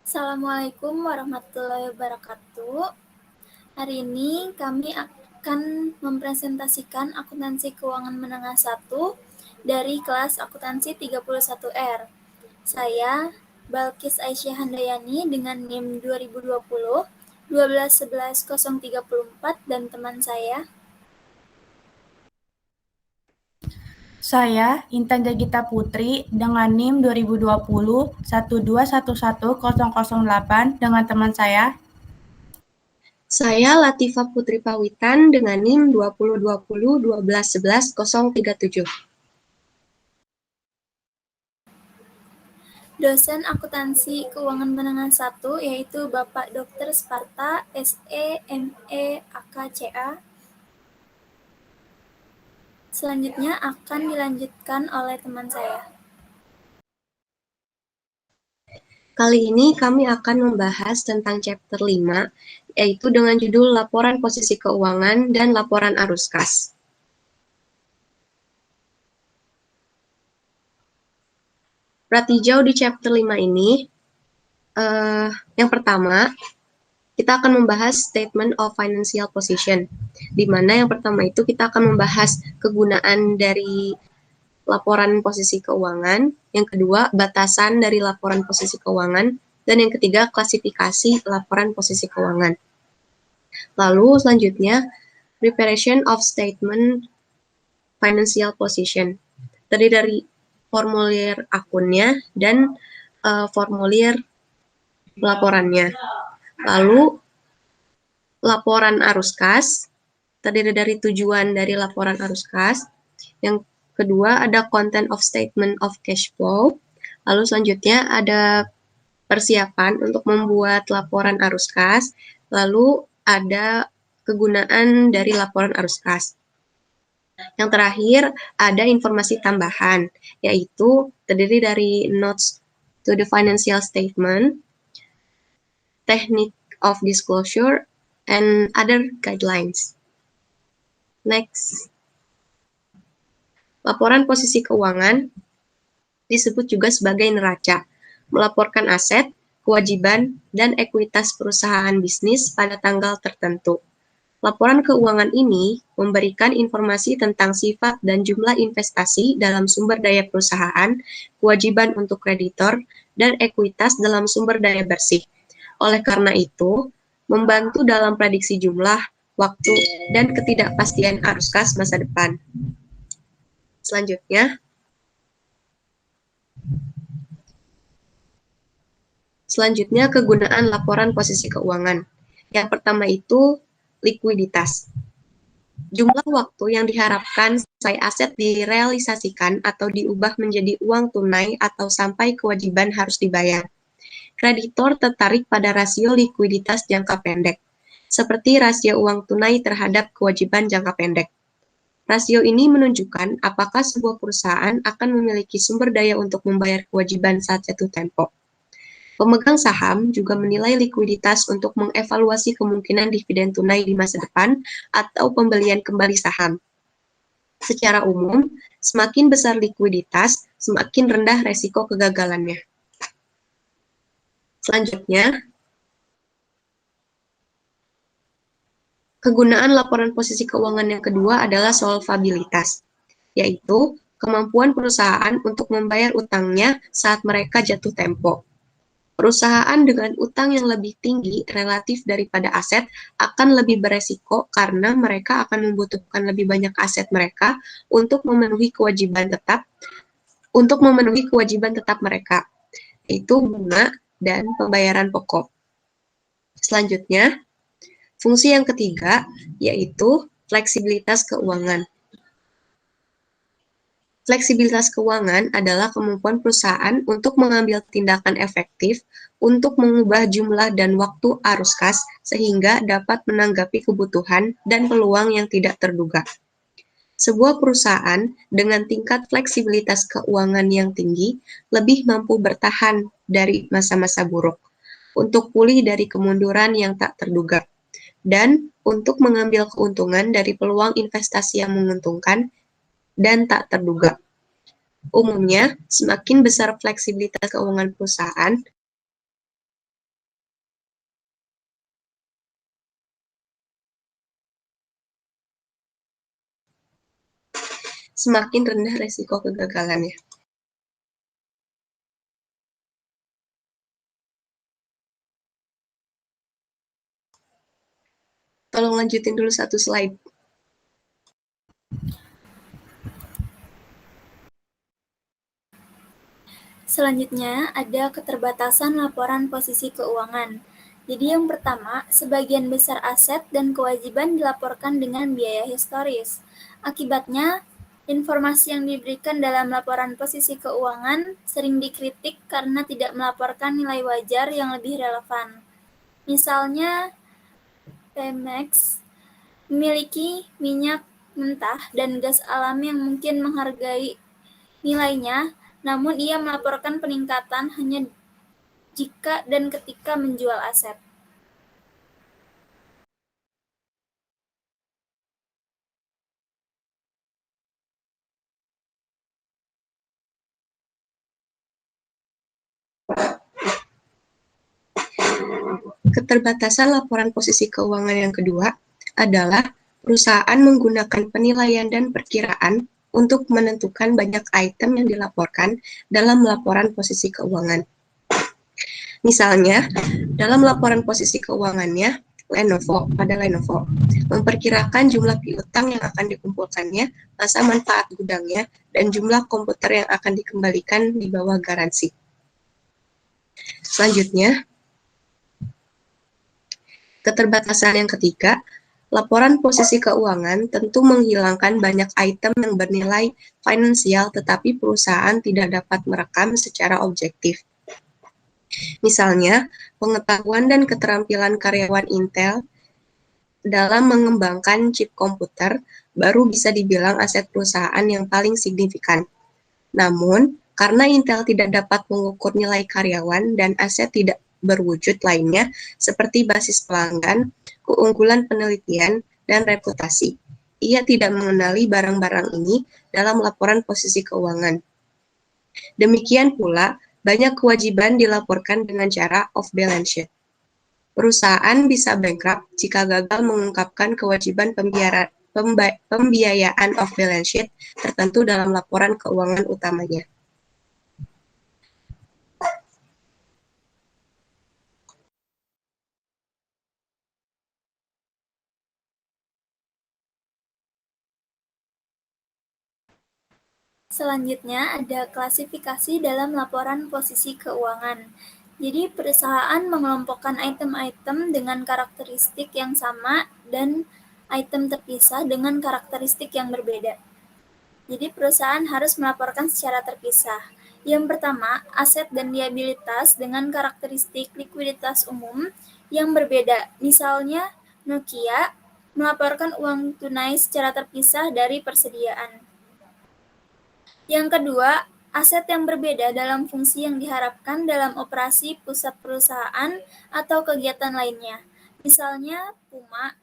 Assalamualaikum warahmatullahi wabarakatuh. Hari ini kami akan mempresentasikan akuntansi keuangan menengah 1 dari kelas akuntansi 31R. Saya Balkis Aisyah Handayani dengan NIM 2020 1211034 dan teman saya. Saya Intan Jagita Putri dengan NIM 2020 1211008 dengan teman saya. Saya Latifah Putri Pawitan dengan NIM 2020 1211037. Dosen akuntansi keuangan menengah 1 yaitu Bapak Dr. Sparta, SE, ME, AKCA. Selanjutnya akan dilanjutkan oleh teman saya. Kali ini kami akan membahas tentang chapter 5, yaitu dengan judul Laporan Posisi Keuangan dan Laporan Arus Kas. Pratinjau di chapter 5 ini, yang pertama, kita akan membahas Statement of Financial Position, di mana yang pertama itu kita akan membahas kegunaan dari laporan posisi keuangan, yang kedua batasan dari laporan posisi keuangan, dan yang ketiga klasifikasi laporan posisi keuangan. Lalu selanjutnya Preparation of Statement Financial Position, terdiri dari formulir akunnya dan formulir laporannya. Lalu laporan arus kas, terdiri dari tujuan dari laporan arus kas. Yang kedua ada content of statement of cash flow. Lalu selanjutnya ada persiapan untuk membuat laporan arus kas. Lalu ada kegunaan dari laporan arus kas. Yang terakhir ada informasi tambahan, yaitu terdiri dari notes to the financial statement, technique of disclosure, and other guidelines. Next. Laporan posisi keuangan disebut juga sebagai neraca, melaporkan aset, kewajiban, dan ekuitas perusahaan bisnis pada tanggal tertentu. Laporan keuangan ini memberikan informasi tentang sifat dan jumlah investasi dalam sumber daya perusahaan, kewajiban untuk kreditor, dan ekuitas dalam sumber daya bersih. Oleh karena itu, membantu dalam prediksi jumlah, waktu, dan ketidakpastian arus kas masa depan. Selanjutnya kegunaan laporan posisi keuangan. Yang pertama itu likuiditas. Jumlah waktu yang diharapkan selesai aset direalisasikan atau diubah menjadi uang tunai atau sampai kewajiban harus dibayar. Kreditor tertarik pada rasio likuiditas jangka pendek, seperti rasio uang tunai terhadap kewajiban jangka pendek. Rasio ini menunjukkan apakah sebuah perusahaan akan memiliki sumber daya untuk membayar kewajiban saat jatuh tempo. Pemegang saham juga menilai likuiditas untuk mengevaluasi kemungkinan dividen tunai di masa depan atau pembelian kembali saham. Secara umum, semakin besar likuiditas, semakin rendah resiko kegagalannya. Selanjutnya, kegunaan laporan posisi keuangan yang kedua adalah solvabilitas, yaitu kemampuan perusahaan untuk membayar utangnya saat mereka jatuh tempo. Perusahaan dengan utang yang lebih tinggi relatif daripada aset akan lebih beresiko karena mereka akan membutuhkan lebih banyak aset mereka untuk memenuhi kewajiban tetap mereka, yaitu bunga dan pembayaran pokok. Selanjutnya, fungsi yang ketiga yaitu fleksibilitas keuangan. Fleksibilitas keuangan adalah kemampuan perusahaan untuk mengambil tindakan efektif untuk mengubah jumlah dan waktu arus kas sehingga dapat menanggapi kebutuhan dan peluang yang tidak terduga. Sebuah perusahaan dengan tingkat fleksibilitas keuangan yang tinggi lebih mampu bertahan dari masa-masa buruk, untuk pulih dari kemunduran yang tak terduga, dan untuk mengambil keuntungan dari peluang investasi yang menguntungkan dan tak terduga. Umumnya, semakin besar fleksibilitas keuangan perusahaan, semakin rendah resiko kegagalannya. Tolong lanjutin dulu satu slide. Selanjutnya, ada keterbatasan laporan posisi keuangan. Jadi yang pertama, sebagian besar aset dan kewajiban dilaporkan dengan biaya historis. Akibatnya, informasi yang diberikan dalam laporan posisi keuangan sering dikritik karena tidak melaporkan nilai wajar yang lebih relevan. Misalnya, Pemex memiliki minyak mentah dan gas alam yang mungkin menghargai nilainya, namun ia melaporkan peningkatan hanya jika dan ketika menjual aset. Keterbatasan laporan posisi keuangan yang kedua adalah perusahaan menggunakan penilaian dan perkiraan untuk menentukan banyak item yang dilaporkan dalam laporan posisi keuangan. Misalnya, dalam laporan posisi keuangannya, Lenovo memperkirakan jumlah piutang yang akan dikumpulkannya, masa manfaat gudangnya, dan jumlah komputer yang akan dikembalikan di bawah garansi. Selanjutnya, keterbatasan yang ketiga, laporan posisi keuangan tentu menghilangkan banyak item yang bernilai finansial tetapi perusahaan tidak dapat merekam secara objektif. Misalnya, pengetahuan dan keterampilan karyawan Intel dalam mengembangkan chip komputer baru bisa dibilang aset perusahaan yang paling signifikan. Namun, karena Intel tidak dapat mengukur nilai karyawan dan aset tidak berwujud lainnya seperti basis pelanggan, keunggulan penelitian, dan reputasi, ia tidak mengenali barang-barang ini dalam laporan posisi keuangan. Demikian pula, banyak kewajiban dilaporkan dengan cara off-balance sheet. Perusahaan bisa bankrupt jika gagal mengungkapkan kewajiban pembiayaan off-balance sheet tertentu dalam laporan keuangan utamanya. Selanjutnya ada klasifikasi dalam laporan posisi keuangan. Jadi perusahaan mengelompokkan item-item dengan karakteristik yang sama dan item terpisah dengan karakteristik yang berbeda. Jadi perusahaan harus melaporkan secara terpisah. Yang pertama, aset dan liabilitas dengan karakteristik likuiditas umum yang berbeda. Misalnya, Nokia melaporkan uang tunai secara terpisah dari persediaan. Yang kedua, aset yang berbeda dalam fungsi yang diharapkan dalam operasi pusat perusahaan atau kegiatan lainnya. Misalnya, Puma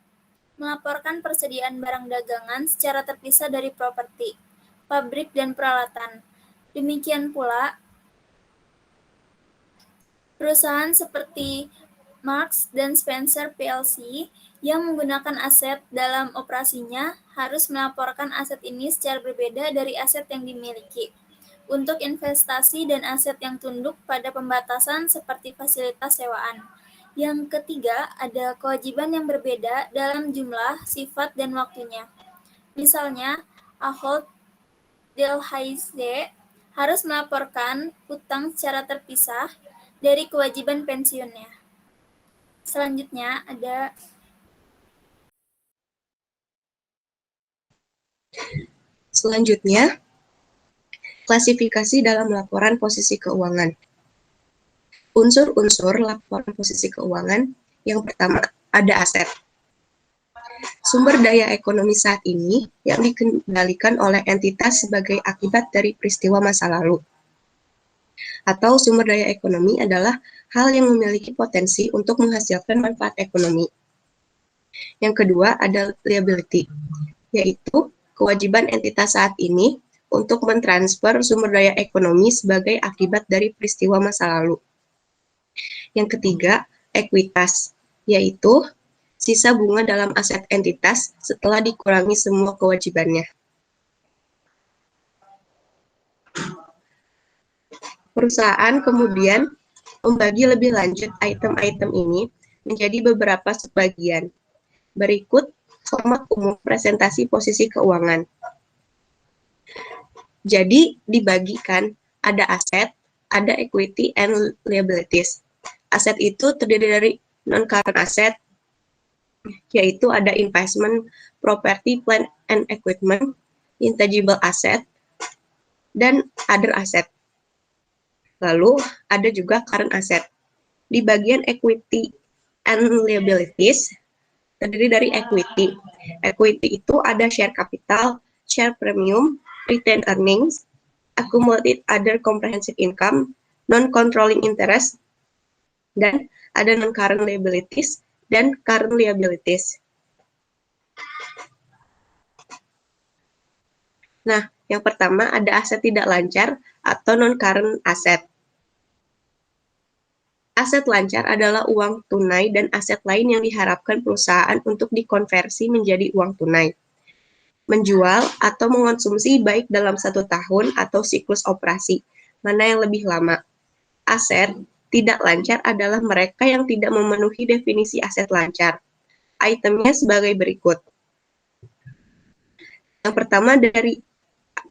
melaporkan persediaan barang dagangan secara terpisah dari properti, pabrik, dan peralatan. Demikian pula, perusahaan seperti Marks dan Spencer plc yang menggunakan aset dalam operasinya harus melaporkan aset ini secara berbeda dari aset yang dimiliki. Untuk investasi dan aset yang tunduk pada pembatasan seperti fasilitas sewaan. Yang ketiga, ada kewajiban yang berbeda dalam jumlah, sifat, dan waktunya. Misalnya, Ahold Delhaize harus melaporkan utang secara terpisah dari kewajiban pensiunnya. Selanjutnya ada Selanjutnya, klasifikasi dalam laporan posisi keuangan. Unsur-unsur laporan posisi keuangan. Yang pertama, ada aset. Sumber daya ekonomi saat ini yang dikendalikan oleh entitas sebagai akibat dari peristiwa masa lalu. Atau sumber daya ekonomi adalah hal yang memiliki potensi untuk menghasilkan manfaat ekonomi. Yang kedua ada liability, yaitu kewajiban entitas saat ini untuk mentransfer sumber daya ekonomi sebagai akibat dari peristiwa masa lalu. Yang ketiga, ekuitas, yaitu sisa bunga dalam aset entitas setelah dikurangi semua kewajibannya. Perusahaan kemudian membagi lebih lanjut item-item ini menjadi beberapa subbagian. Berikut format umum presentasi posisi keuangan. Jadi dibagikan ada aset, ada equity and liabilities. Aset itu terdiri dari non-current asset, yaitu ada investment, property, plant and equipment, intangible asset, dan other asset. Lalu ada juga current asset. Di bagian equity and liabilities, terdiri dari equity. Equity itu ada share capital, share premium, retained earnings, accumulated other comprehensive income, non-controlling interest, dan ada non-current liabilities dan current liabilities. Nah, yang pertama ada aset tidak lancar atau non-current asset. Aset lancar adalah uang tunai dan aset lain yang diharapkan perusahaan untuk dikonversi menjadi uang tunai. Menjual atau mengonsumsi baik dalam 1 tahun atau siklus operasi, mana yang lebih lama. Aset tidak lancar adalah mereka yang tidak memenuhi definisi aset lancar. Itemnya sebagai berikut. Yang pertama dari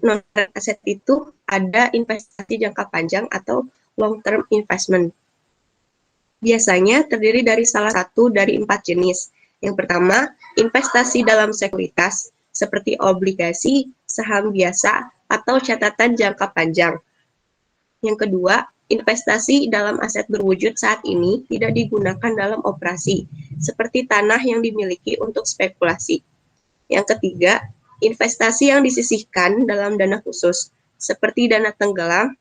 non-current aset itu ada investasi jangka panjang atau long-term investment. Biasanya terdiri dari salah satu dari 4 jenis. Yang pertama, investasi dalam sekuritas, seperti obligasi, saham biasa, atau catatan jangka panjang. Yang kedua, investasi dalam aset berwujud saat ini tidak digunakan dalam operasi, seperti tanah yang dimiliki untuk spekulasi. Yang ketiga, investasi yang disisihkan dalam dana khusus, seperti dana tenggelam,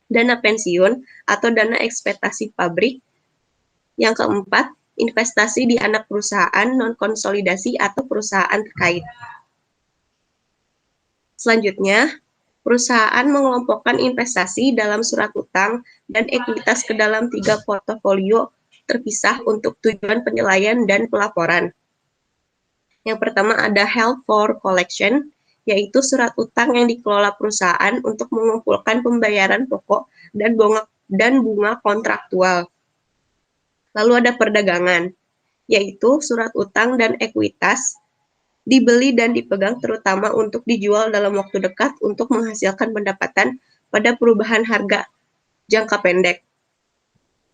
dana pensiun, atau dana ekspektasi pabrik. Yang keempat, investasi di anak perusahaan non-konsolidasi atau perusahaan terkait. Selanjutnya, perusahaan mengelompokkan investasi dalam surat utang dan ekuitas ke dalam 3 portofolio terpisah untuk tujuan penilaian dan pelaporan. Yang pertama ada held for collection, yaitu surat utang yang dikelola perusahaan untuk mengumpulkan pembayaran pokok dan bunga kontraktual. Lalu ada perdagangan, yaitu surat utang dan ekuitas dibeli dan dipegang terutama untuk dijual dalam waktu dekat untuk menghasilkan pendapatan pada perubahan harga jangka pendek.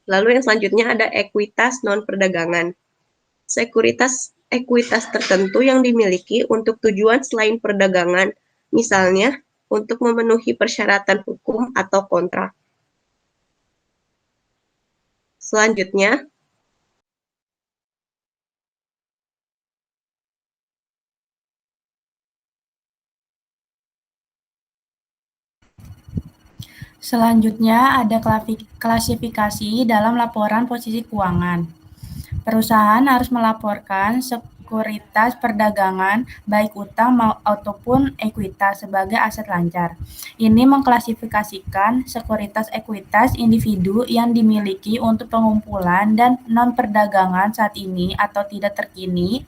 Lalu yang selanjutnya ada ekuitas non-perdagangan. Sekuritas ekuitas tertentu yang dimiliki untuk tujuan selain perdagangan, misalnya untuk memenuhi persyaratan hukum atau kontrak. Selanjutnya, ada klasifikasi dalam laporan posisi keuangan. Perusahaan harus melaporkan sekuritas perdagangan, baik utang ataupun ekuitas sebagai aset lancar. Ini mengklasifikasikan sekuritas-ekuitas individu yang dimiliki untuk pengumpulan dan non-perdagangan saat ini atau tidak terkini,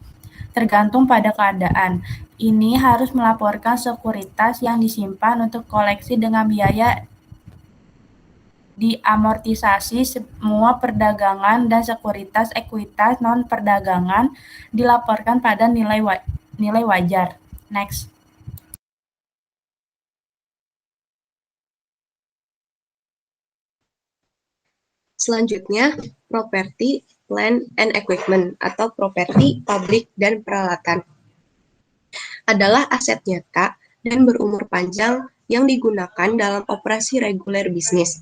tergantung pada keadaan. Ini harus melaporkan sekuritas yang disimpan untuk koleksi dengan biaya diamortisasi semua perdagangan dan sekuritas ekuitas non-perdagangan dilaporkan pada nilai wajar. Next. selanjutnya property, plant and equipment atau properti, pabrik, dan peralatan adalah aset nyata dan berumur panjang yang digunakan dalam operasi reguler bisnis.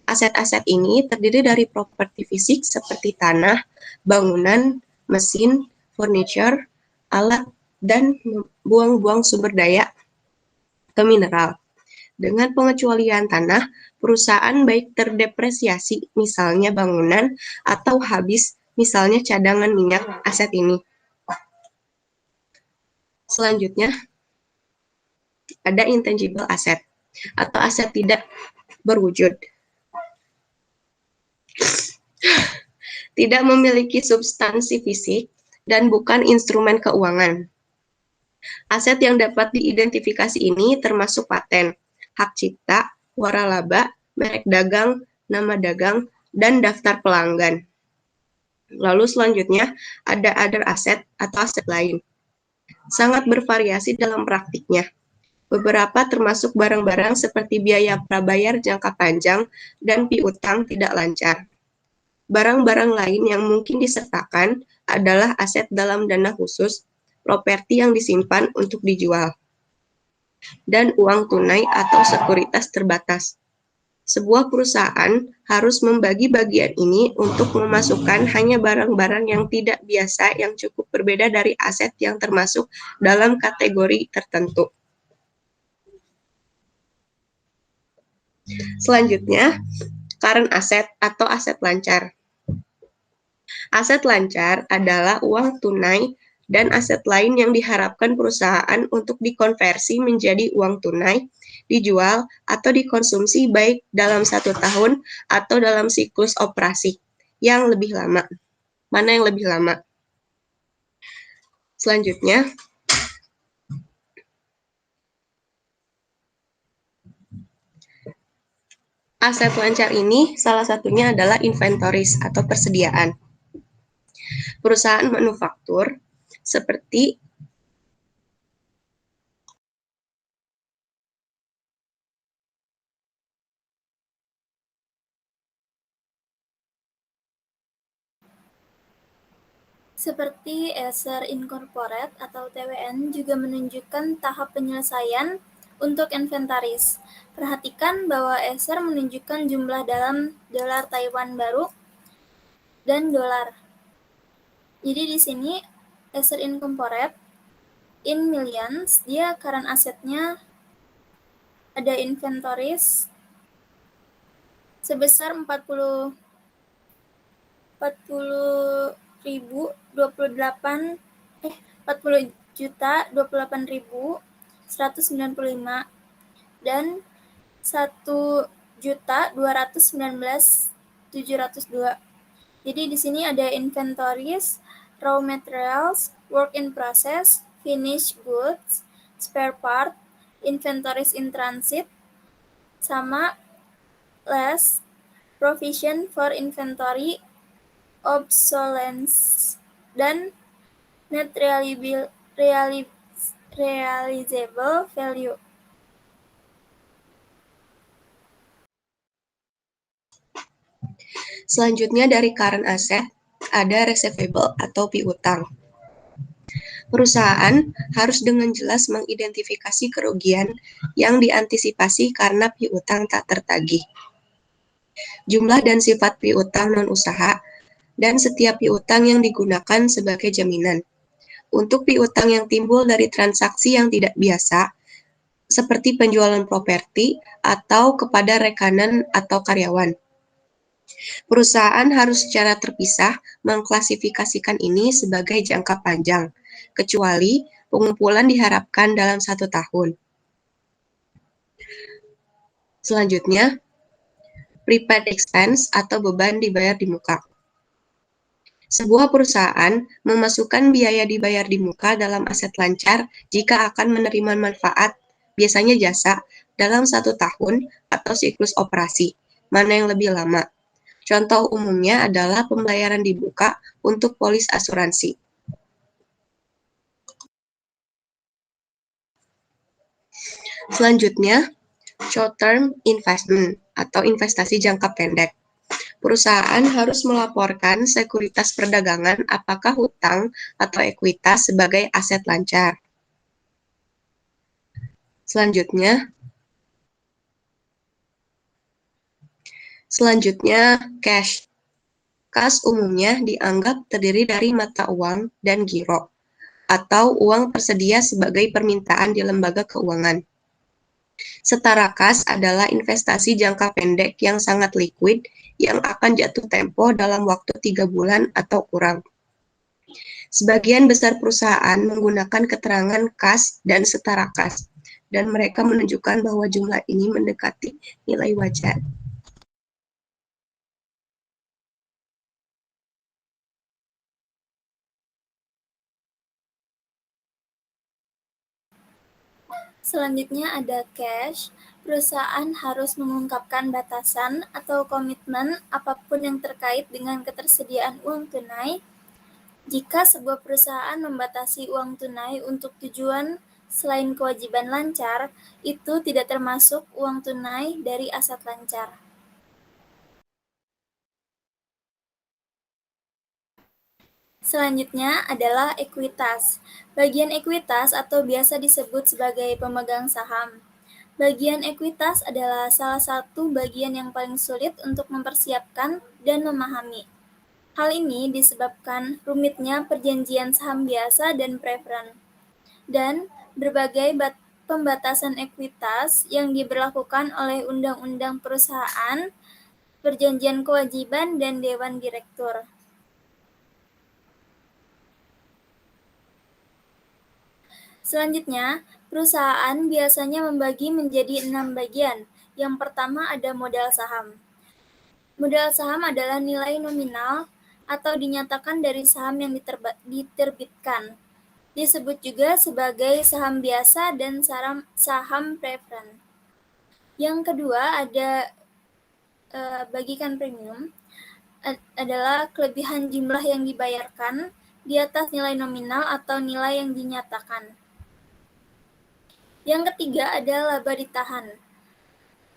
Aset-aset ini terdiri dari properti fisik seperti tanah, bangunan, mesin, furniture, alat, dan buang-buang sumber daya ke mineral. Dengan pengecualian tanah, perusahaan baik terdepresiasi, misalnya bangunan, atau habis, misalnya cadangan minyak aset ini. Selanjutnya, ada intangible asset, atau aset tidak berwujud. Tidak memiliki substansi fisik dan bukan instrumen keuangan. Aset yang dapat diidentifikasi ini termasuk paten, hak cipta, waralaba, merek dagang, nama dagang, dan daftar pelanggan. Lalu selanjutnya ada other asset atau aset lain. Sangat bervariasi dalam praktiknya. Beberapa termasuk barang-barang seperti biaya prabayar jangka panjang dan piutang tidak lancar. Barang-barang lain yang mungkin disertakan adalah aset dalam dana khusus, properti yang disimpan untuk dijual, dan uang tunai atau sekuritas terbatas. Sebuah perusahaan harus membagi bagian ini untuk memasukkan hanya barang-barang yang tidak biasa yang cukup berbeda dari aset yang termasuk dalam kategori tertentu. Selanjutnya, current asset atau aset lancar. Aset lancar adalah uang tunai dan aset lain yang diharapkan perusahaan untuk dikonversi menjadi uang tunai, dijual, atau dikonsumsi baik dalam 1 tahun atau dalam siklus operasi yang lebih lama. Mana yang lebih lama? Selanjutnya, aset lancar ini salah satunya adalah inventories atau persediaan. Perusahaan manufaktur seperti Seperti Acer Incorporate atau TWN juga menunjukkan tahap penyelesaian untuk inventaris. Perhatikan bahwa Acer menunjukkan jumlah dalam dolar Taiwan baru dan dolar. Jadi di sini Acer Incorporate in millions, dia current asetnya ada inventories sebesar 40 ribu 28 40 juta 28.195 dan 1.219.702. Jadi di sini ada inventories, raw materials, work in process, finished goods, spare part, inventories in transit, sama less provision for inventory obsolescence dan net realizable value. Selanjutnya dari current asset ada receivable atau piutang. Perusahaan harus dengan jelas mengidentifikasi kerugian yang diantisipasi karena piutang tak tertagih. Jumlah dan sifat piutang non-usaha dan setiap piutang yang digunakan sebagai jaminan. Untuk piutang yang timbul dari transaksi yang tidak biasa, seperti penjualan properti atau kepada rekanan atau karyawan. Perusahaan harus secara terpisah mengklasifikasikan ini sebagai jangka panjang, kecuali pengumpulan diharapkan dalam 1 tahun. Selanjutnya, prepaid expense atau beban dibayar di muka. Sebuah perusahaan memasukkan biaya dibayar di muka dalam aset lancar jika akan menerima manfaat, biasanya jasa, dalam 1 tahun atau siklus operasi. Mana yang lebih lama? Contoh umumnya adalah pembayaran di muka untuk polis asuransi. Selanjutnya, short-term investment atau investasi jangka pendek. Perusahaan harus melaporkan sekuritas perdagangan apakah hutang atau ekuitas sebagai aset lancar. Selanjutnya, cash. Kas umumnya dianggap terdiri dari mata uang dan giro, atau uang tersedia sebagai permintaan di lembaga keuangan. Setara kas adalah investasi jangka pendek yang sangat liquid yang akan jatuh tempo dalam waktu 3 bulan atau kurang. Sebagian besar perusahaan menggunakan keterangan kas dan setara kas, dan mereka menunjukkan bahwa jumlah ini mendekati nilai wajar. Selanjutnya ada cash. perusahaan harus mengungkapkan batasan atau komitmen apapun yang terkait dengan ketersediaan uang tunai. Jika sebuah perusahaan membatasi uang tunai untuk tujuan selain kewajiban lancar, itu tidak termasuk uang tunai dari aset lancar. Selanjutnya adalah ekuitas. Bagian ekuitas atau biasa disebut sebagai pemegang saham. Bagian ekuitas adalah salah satu bagian yang paling sulit untuk mempersiapkan dan memahami. Hal ini disebabkan rumitnya perjanjian saham biasa dan preferen, dan berbagai pembatasan ekuitas yang diberlakukan oleh undang-undang perusahaan, perjanjian kewajiban, dan dewan direktur. Selanjutnya, perusahaan biasanya membagi menjadi 6 bagian. Yang pertama ada modal saham. Modal saham adalah nilai nominal atau dinyatakan dari saham yang diterbitkan. Disebut juga sebagai saham biasa dan saham preferen. Yang kedua ada bagikan premium, adalah kelebihan jumlah yang dibayarkan di atas nilai nominal atau nilai yang dinyatakan. Yang ketiga ada laba ditahan.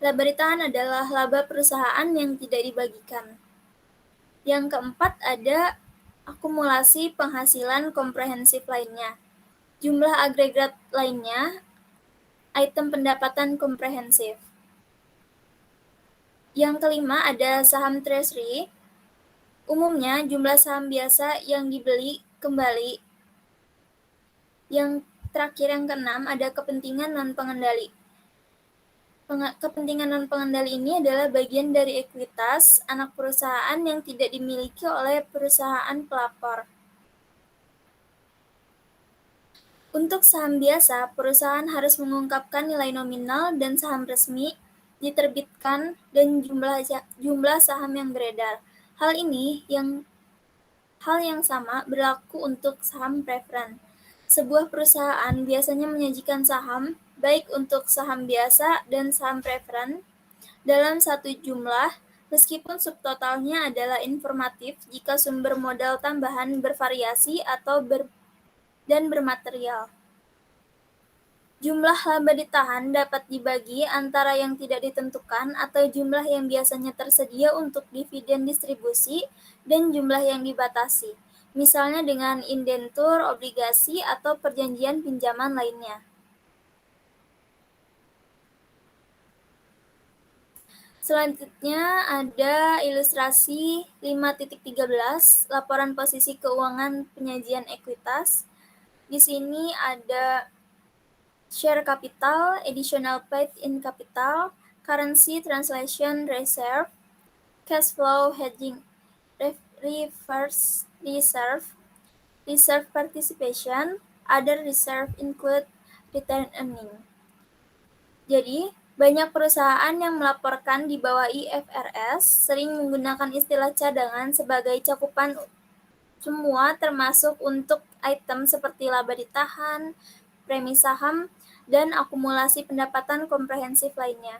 Laba ditahan adalah laba perusahaan yang tidak dibagikan. Yang keempat ada akumulasi penghasilan komprehensif lainnya. Jumlah agregat lainnya, item pendapatan komprehensif. Yang kelima ada saham treasury. Umumnya jumlah saham biasa yang dibeli kembali. Yang terakhir yang keenam ada kepentingan non-pengendali. Kepentingan non-pengendali ini adalah bagian dari ekuitas anak perusahaan yang tidak dimiliki oleh perusahaan pelapor. Untuk saham biasa, perusahaan harus mengungkapkan nilai nominal dan saham resmi diterbitkan dan jumlah saham yang beredar. Hal yang sama berlaku untuk saham preferen. Sebuah perusahaan biasanya menyajikan saham, baik untuk saham biasa dan saham preferen, dalam satu jumlah, meskipun subtotalnya adalah informatif jika sumber modal tambahan bervariasi atau dan bermaterial. Jumlah laba ditahan dapat dibagi antara yang tidak ditentukan atau jumlah yang biasanya tersedia untuk dividen distribusi dan jumlah yang dibatasi, misalnya dengan indentur, obligasi, atau perjanjian pinjaman lainnya. Selanjutnya ada ilustrasi 5.13, laporan posisi keuangan penyajian ekuitas. Di sini ada share capital, additional paid in capital, currency translation reserve, cash flow hedging reverse reserve, reserve participation, other reserve include retained earning. Jadi, banyak perusahaan yang melaporkan di bawah IFRS sering menggunakan istilah cadangan sebagai cakupan semua termasuk untuk item seperti laba ditahan, premi saham, dan akumulasi pendapatan komprehensif lainnya.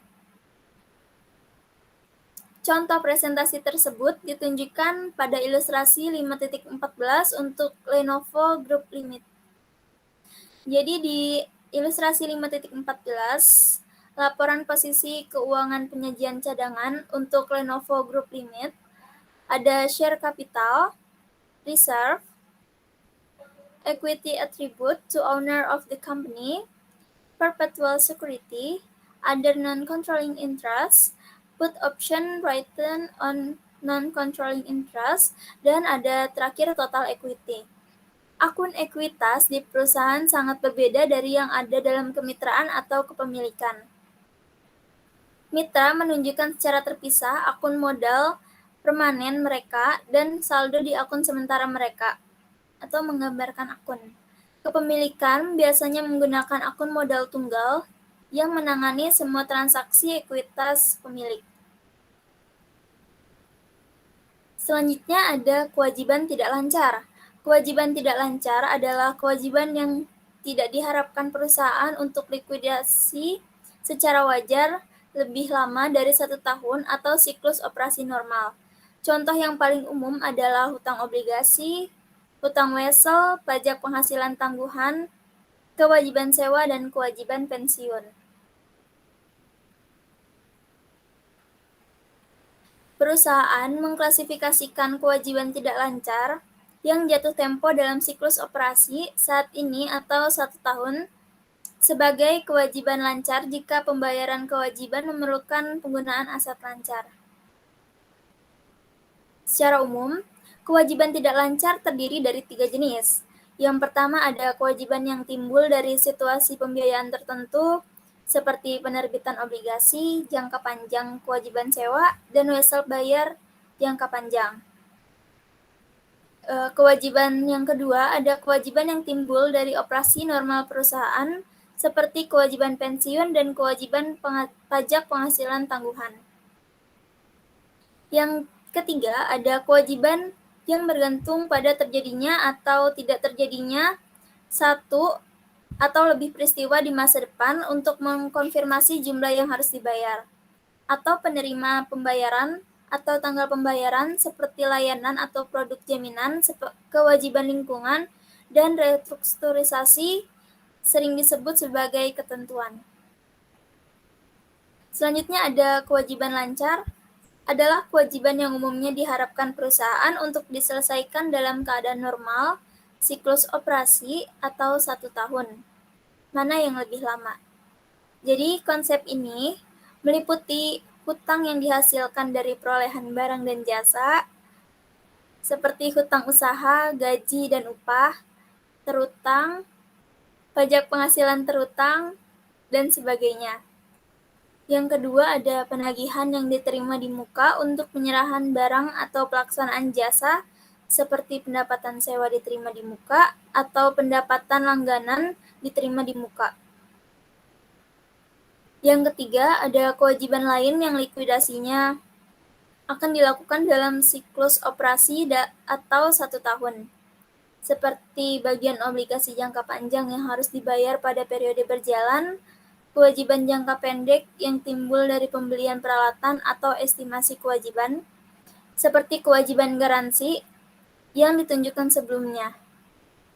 Contoh presentasi tersebut ditunjukkan pada ilustrasi 5.14 untuk Lenovo Group Limited. Jadi di ilustrasi 5.14, laporan posisi keuangan penyajian cadangan untuk Lenovo Group Limited, ada share capital, reserve, equity attribute to owner of the company, perpetual security, other non-controlling interest, put option written on non-controlling interest, dan ada terakhir total equity. Akun ekuitas di perusahaan sangat berbeda dari yang ada dalam kemitraan atau kepemilikan. Mitra menunjukkan secara terpisah akun modal permanen mereka dan saldo di akun sementara mereka, atau menggambarkan akun. Kepemilikan biasanya menggunakan akun modal tunggal yang menangani semua transaksi ekuitas pemilik. Selanjutnya ada kewajiban tidak lancar. Kewajiban tidak lancar adalah kewajiban yang tidak diharapkan perusahaan untuk likuidasi secara wajar lebih lama dari 1 tahun atau siklus operasi normal. Contoh yang paling umum adalah hutang obligasi, hutang wesel, pajak penghasilan tangguhan, kewajiban sewa, dan kewajiban pensiun. Perusahaan mengklasifikasikan kewajiban tidak lancar yang jatuh tempo dalam siklus operasi saat ini atau 1 tahun sebagai kewajiban lancar jika pembayaran kewajiban memerlukan penggunaan aset lancar. Secara umum, kewajiban tidak lancar terdiri dari 3 jenis. Yang pertama ada kewajiban yang timbul dari situasi pembiayaan tertentu, seperti penerbitan obligasi, jangka panjang kewajiban sewa, dan wesel bayar jangka panjang. Kewajiban yang kedua ada kewajiban yang timbul dari operasi normal perusahaan, seperti kewajiban pensiun dan kewajiban pajak penghasilan tangguhan. Yang ketiga ada kewajiban yang bergantung pada terjadinya atau tidak terjadinya satu atau lebih peristiwa di masa depan untuk mengkonfirmasi jumlah yang harus dibayar, atau penerima pembayaran atau tanggal pembayaran seperti layanan atau produk jaminan, kewajiban lingkungan, dan restrukturisasi sering disebut sebagai ketentuan. Selanjutnya ada kewajiban lancar, adalah kewajiban yang umumnya diharapkan perusahaan untuk diselesaikan dalam keadaan normal, siklus operasi, atau 1 tahun. Mana yang lebih lama? Jadi konsep ini meliputi hutang yang dihasilkan dari perolehan barang dan jasa, seperti hutang usaha, gaji dan upah, terutang, pajak penghasilan terutang, dan sebagainya. Yang kedua ada penagihan yang diterima di muka untuk penyerahan barang atau pelaksanaan jasa, seperti pendapatan sewa diterima di muka atau pendapatan langganan diterima di muka. Yang ketiga ada kewajiban lain yang likuidasinya akan dilakukan dalam siklus operasi atau 1 tahun, seperti bagian obligasi jangka panjang yang harus dibayar pada periode berjalan, kewajiban jangka pendek yang timbul dari pembelian peralatan atau estimasi kewajiban, seperti kewajiban garansi yang ditunjukkan sebelumnya.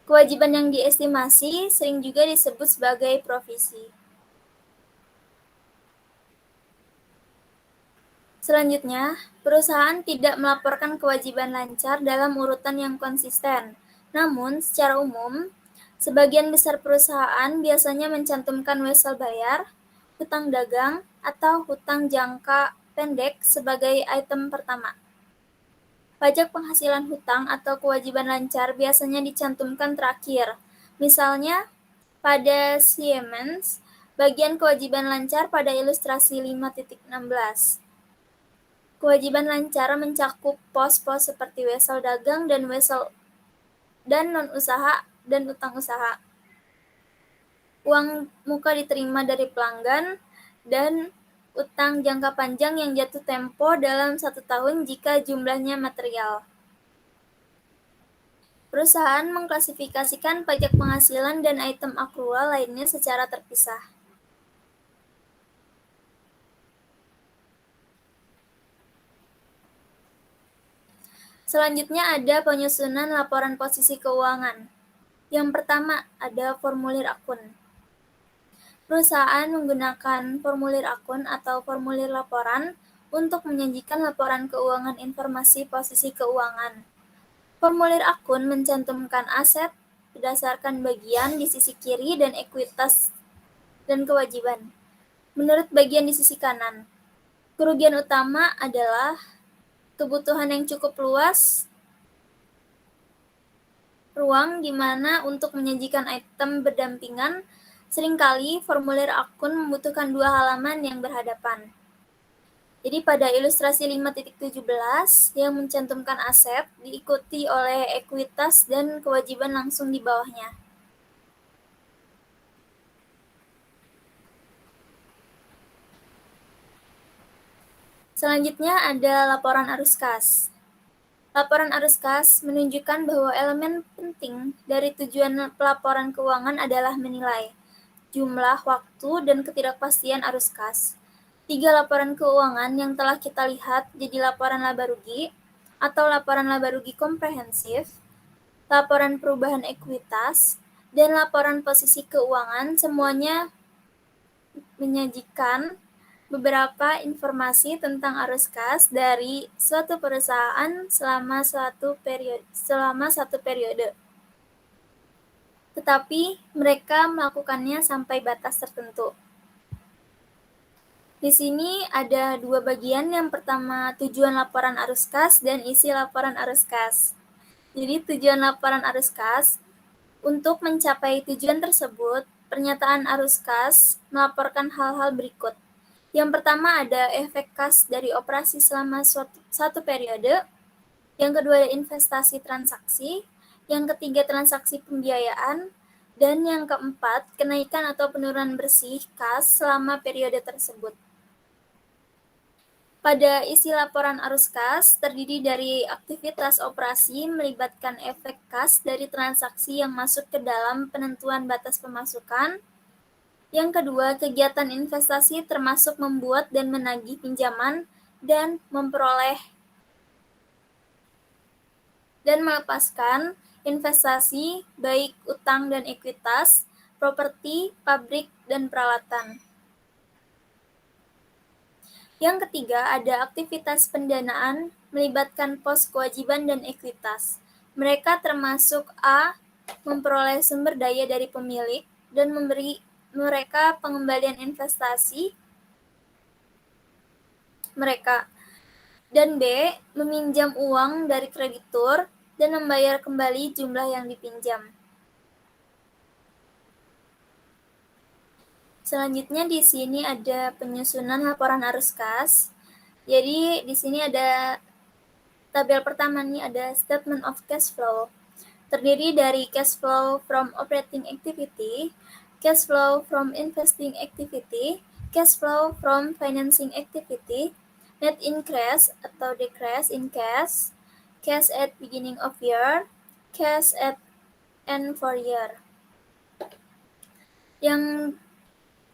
Kewajiban yang diestimasi sering juga disebut sebagai provisi. Selanjutnya, perusahaan tidak melaporkan kewajiban lancar dalam urutan yang konsisten. Namun, secara umum, sebagian besar perusahaan biasanya mencantumkan wesel bayar, hutang dagang, atau hutang jangka pendek sebagai item pertama. Pajak penghasilan hutang atau kewajiban lancar biasanya dicantumkan terakhir. Misalnya, pada Siemens, bagian kewajiban lancar pada ilustrasi 5.16. Kewajiban lancar mencakup pos-pos seperti wesel dagang dan wesel dan non-usaha dan utang usaha. Uang muka diterima dari pelanggan, dan utang jangka panjang yang jatuh tempo dalam 1 tahun jika jumlahnya material. Perusahaan mengklasifikasikan pajak penghasilan dan item akrual lainnya secara terpisah. Selanjutnya ada penyusunan laporan posisi keuangan. Yang pertama ada formulir akun. Perusahaan menggunakan formulir akun atau formulir laporan untuk menyajikan laporan keuangan informasi posisi keuangan. Formulir akun mencantumkan aset berdasarkan bagian di sisi kiri dan ekuitas dan kewajiban. Menurut bagian di sisi kanan, kerugian utama adalah kebutuhan yang cukup luas ruang di mana untuk menyajikan item berdampingan. Seringkali formulir akun membutuhkan 2 halaman yang berhadapan. Jadi pada ilustrasi 5.17 yang mencantumkan aset diikuti oleh ekuitas dan kewajiban langsung di bawahnya. Selanjutnya ada laporan arus kas. Laporan arus kas menunjukkan bahwa elemen penting dari tujuan pelaporan keuangan adalah menilai jumlah, waktu, dan ketidakpastian arus kas. 3 laporan keuangan yang telah kita lihat jadi laporan laba rugi atau laporan laba rugi komprehensif, laporan perubahan ekuitas, dan laporan posisi keuangan semuanya menyajikan beberapa informasi tentang arus kas dari suatu perusahaan selama satu periode. Tetapi mereka melakukannya sampai batas tertentu. Di sini ada dua bagian. Yang pertama, tujuan laporan arus kas dan isi laporan arus kas. Jadi tujuan laporan arus kas, untuk mencapai tujuan tersebut, pernyataan arus kas melaporkan hal-hal berikut. Yang pertama ada efek kas dari operasi selama satu periode. Yang kedua ada investasi transaksi. Yang ketiga transaksi pembiayaan. Dan yang keempat, kenaikan atau penurunan bersih kas selama periode tersebut. Pada isi laporan arus kas, terdiri dari aktivitas operasi melibatkan efek kas dari transaksi yang masuk ke dalam penentuan batas pemasukan. Yang kedua, kegiatan investasi termasuk membuat dan menagih pinjaman dan memperoleh dan melepaskan investasi baik utang dan ekuitas, properti, pabrik, dan peralatan. Yang ketiga, ada aktivitas pendanaan melibatkan pos kewajiban dan ekuitas. Mereka termasuk A. Memperoleh sumber daya dari pemilik dan memberi mereka pengembalian investasi mereka. Dan B. Meminjam uang dari kreditur dan membayar kembali jumlah yang dipinjam. Selanjutnya di sini ada penyusunan laporan arus kas. Jadi di sini ada tabel pertama nih, ada statement of cash flow. Terdiri dari cash flow from operating activity, cash flow from investing activity, cash flow from financing activity, net increase atau decrease in cash, cash at beginning of year, cash at end for year. Yang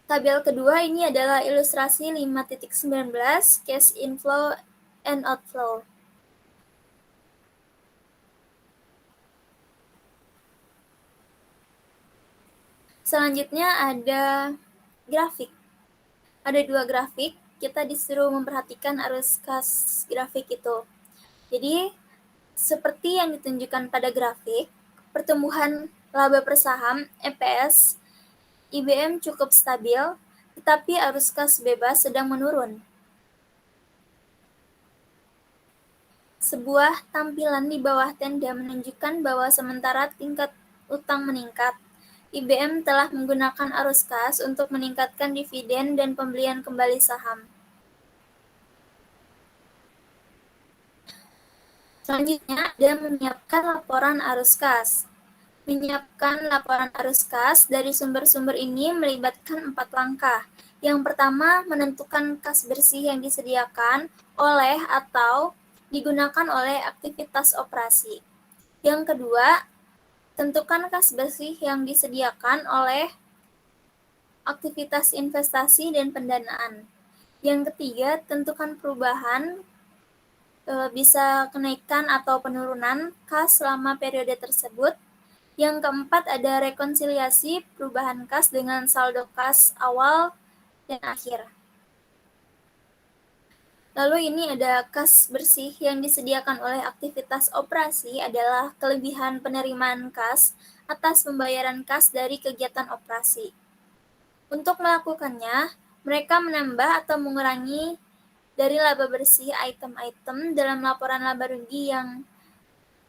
tabel kedua ini adalah ilustrasi 5.19 cash inflow and outflow. Selanjutnya ada grafik. Ada dua grafik, kita disuruh memperhatikan arus kas grafik itu. Jadi, seperti yang ditunjukkan pada grafik, pertumbuhan laba per saham EPS IBM cukup stabil, tetapi arus kas bebas sedang menurun. Sebuah tampilan di bawah tenda menunjukkan bahwa sementara tingkat utang meningkat, IBM telah menggunakan arus kas untuk meningkatkan dividen dan pembelian kembali saham. Selanjutnya ada menyiapkan laporan arus kas. Menyiapkan laporan arus kas dari sumber-sumber ini melibatkan 4 langkah. Yang pertama, menentukan kas bersih yang disediakan oleh atau digunakan oleh aktivitas operasi. Yang kedua, tentukan kas bersih yang disediakan oleh aktivitas investasi dan pendanaan. Yang ketiga, tentukan perubahan bisa kenaikan atau penurunan kas selama periode tersebut. Yang keempat, ada rekonsiliasi perubahan kas dengan saldo kas awal dan akhir. Lalu ini ada kas bersih yang disediakan oleh aktivitas operasi adalah kelebihan penerimaan kas atas pembayaran kas dari kegiatan operasi. Untuk melakukannya, mereka menambah atau mengurangi dari laba bersih item-item dalam laporan laba rugi yang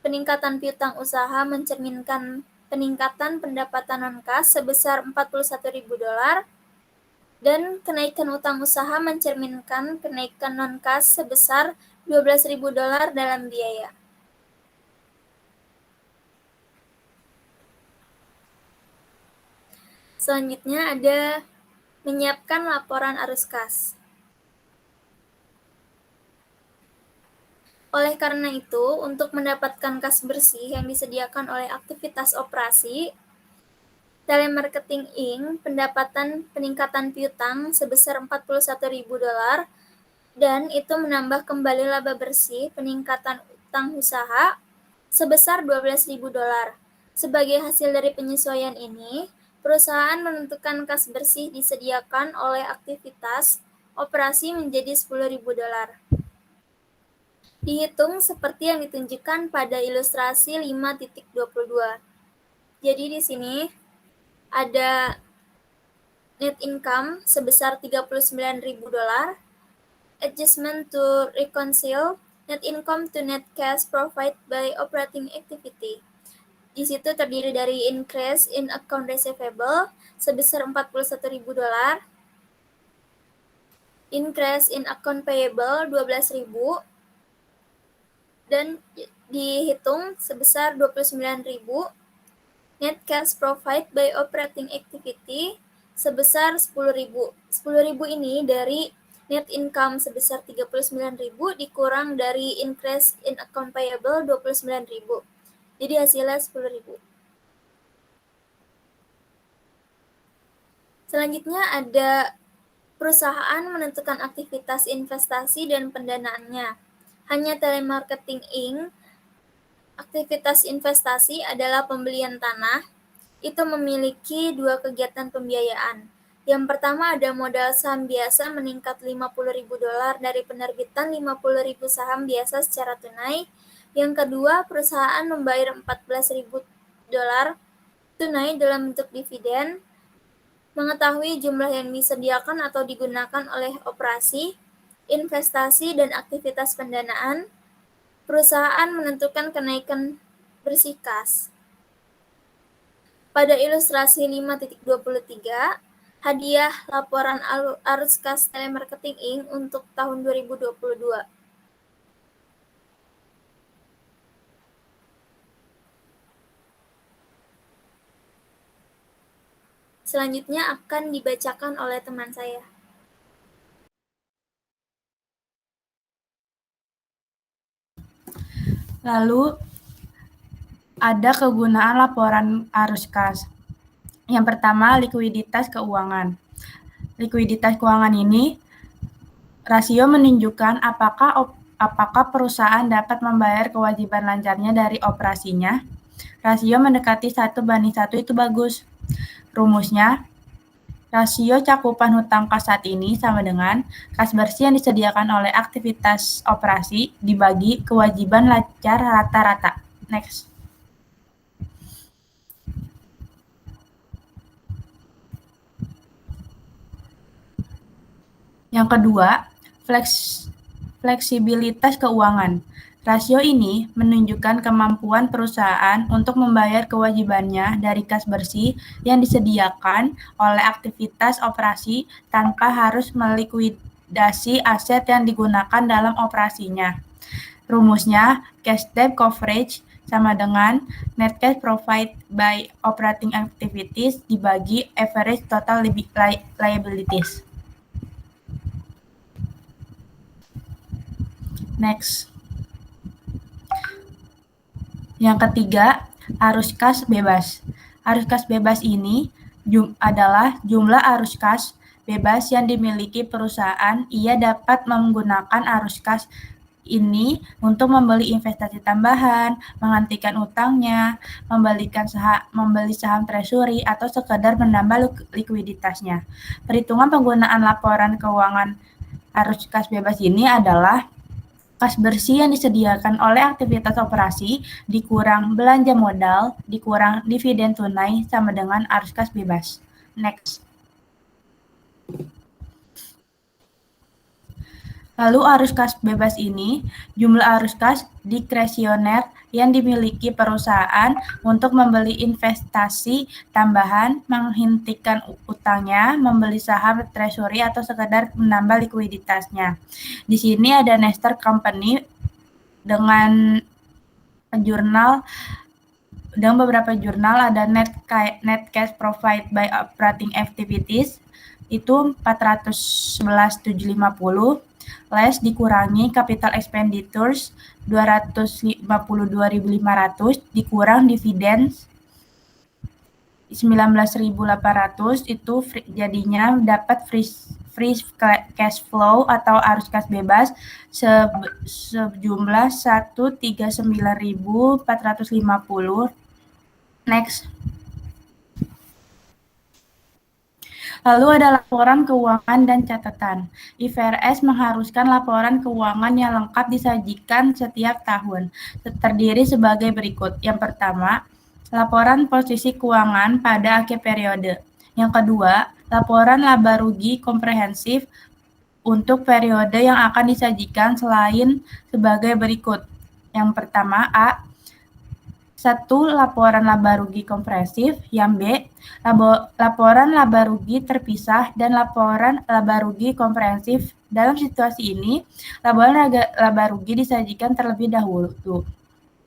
peningkatan piutang usaha mencerminkan peningkatan pendapatan non-kas sebesar $41.000 dan kenaikan utang usaha mencerminkan kenaikan non-kas sebesar $12.000 dalam biaya. Selanjutnya ada menyiapkan laporan arus kas. Oleh karena itu, untuk mendapatkan kas bersih yang disediakan oleh aktivitas operasi, Telemarketing Inc. peningkatan piutang sebesar $41.000 dan itu menambah kembali laba bersih peningkatan utang usaha sebesar $12.000. Sebagai hasil dari penyesuaian ini, perusahaan menentukan kas bersih disediakan oleh aktivitas operasi menjadi $10.000. Dihitung seperti yang ditunjukkan pada ilustrasi 5.22. Jadi di sini ada net income sebesar $39.000, adjustment to reconcile net income to net cash provided by operating activity. Di situ terdiri dari increase in account receivable sebesar $41.000, increase in account payable $12.000, dan dihitung sebesar $29.000, net cash provided by operating activity sebesar $10.000. $10.000 ini dari net income sebesar $39.000 dikurang dari increase in account payable $29.000. Jadi hasilnya $10.000. Selanjutnya ada perusahaan menentukan aktivitas investasi dan pendanaannya. Hanya Telemarketing Inc. Aktivitas investasi adalah pembelian tanah. Itu memiliki 2 kegiatan pembiayaan. Yang pertama ada modal saham biasa meningkat $50.000 dari penerbitan 50.000 saham biasa secara tunai. Yang kedua, perusahaan membayar $14.000 tunai dalam bentuk dividen. Mengetahui jumlah yang disediakan atau digunakan oleh operasi, investasi, dan aktivitas pendanaan, perusahaan menentukan kenaikan bersih kas. Pada ilustrasi 5.23, hadiah laporan arus kas Telemarketing Inc. untuk tahun 2022. Selanjutnya akan dibacakan oleh teman saya. Lalu ada kegunaan laporan arus kas. Yang pertama, likuiditas keuangan. Likuiditas keuangan ini rasio menunjukkan apakah perusahaan dapat membayar kewajiban lancarnya dari operasinya. Rasio mendekati 1:1 itu bagus. Rumusnya, rasio cakupan hutang kas saat ini sama dengan kas bersih yang disediakan oleh aktivitas operasi dibagi kewajiban lancar rata-rata. Next. Yang kedua, fleksibilitas keuangan. Rasio ini menunjukkan kemampuan perusahaan untuk membayar kewajibannya dari kas bersih yang disediakan oleh aktivitas operasi tanpa harus melikuidasi aset yang digunakan dalam operasinya. Rumusnya, cash debt coverage sama dengan net cash provided by operating activities dibagi average total liabilities. Next. Yang ketiga, arus kas bebas. Arus kas bebas ini adalah jumlah arus kas bebas yang dimiliki perusahaan. Ia dapat menggunakan arus kas ini untuk membeli investasi tambahan, menghentikan utangnya, membeli saham treasury, atau sekedar menambah likuiditasnya. Perhitungan penggunaan laporan keuangan arus kas bebas ini adalah kas bersih yang disediakan oleh aktivitas operasi dikurang belanja modal dikurang dividen tunai sama dengan arus kas bebas. Next. Lalu arus kas bebas ini, jumlah arus kas diskresioner yang dimiliki perusahaan untuk membeli investasi tambahan, menghentikan utangnya, membeli saham treasury, atau sekedar menambah likuiditasnya. Di sini ada Nestor Company dengan beberapa jurnal, ada net cash provided by operating activities itu 411.750, less dikurangi capital expenditures 252.500, dikurang dividends 19.800 itu jadinya dapat free cash flow atau arus kas bebas sejumlah 139.450. Next. Lalu ada laporan keuangan dan catatan. IFRS mengharuskan laporan keuangan yang lengkap disajikan setiap tahun. Terdiri sebagai berikut. Yang pertama, laporan posisi keuangan pada akhir periode. Yang kedua, laporan laba rugi komprehensif untuk periode yang akan disajikan selain sebagai berikut. Yang pertama, A. 1. Laporan laba rugi komprehensif. Yang B. Laporan laba rugi terpisah dan laporan laba rugi komprehensif. Dalam situasi ini, laporan laba rugi disajikan terlebih dahulu.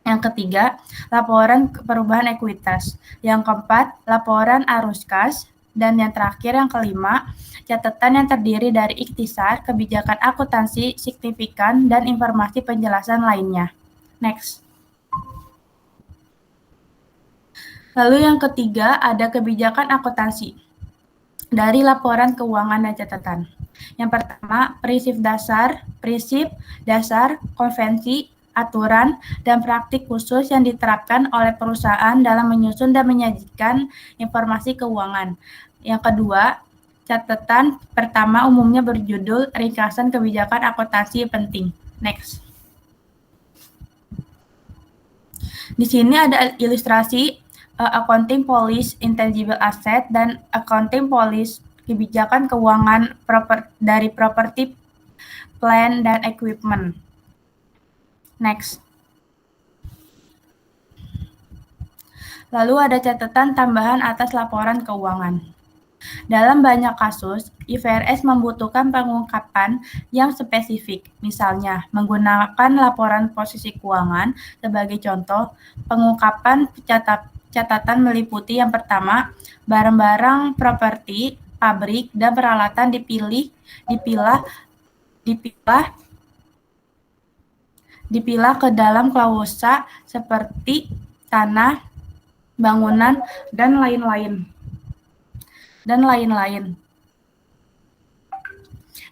Yang ketiga, laporan perubahan ekuitas. Yang keempat, laporan arus kas. Dan yang terakhir, yang kelima, catatan yang terdiri dari ikhtisar, kebijakan akuntansi signifikan, dan informasi penjelasan lainnya. Next. Lalu yang ketiga, ada kebijakan akuntansi dari laporan keuangan dan catatan. Yang pertama, prinsip dasar, konvensi, aturan, dan praktik khusus yang diterapkan oleh perusahaan dalam menyusun dan menyajikan informasi keuangan. Yang kedua, catatan pertama umumnya berjudul ringkasan kebijakan akuntansi penting. Next. Di sini ada ilustrasi accounting policy intangible asset dan accounting policy kebijakan keuangan dari property, plant, dan equipment. Next. Lalu ada catatan tambahan atas laporan keuangan. Dalam banyak kasus, IFRS membutuhkan pengungkapan yang spesifik. Misalnya, menggunakan laporan posisi keuangan sebagai contoh, pengungkapan catatan meliputi yang pertama, barang-barang properti, pabrik, dan peralatan dipilah ke dalam klausa seperti tanah, bangunan, dan lain-lain.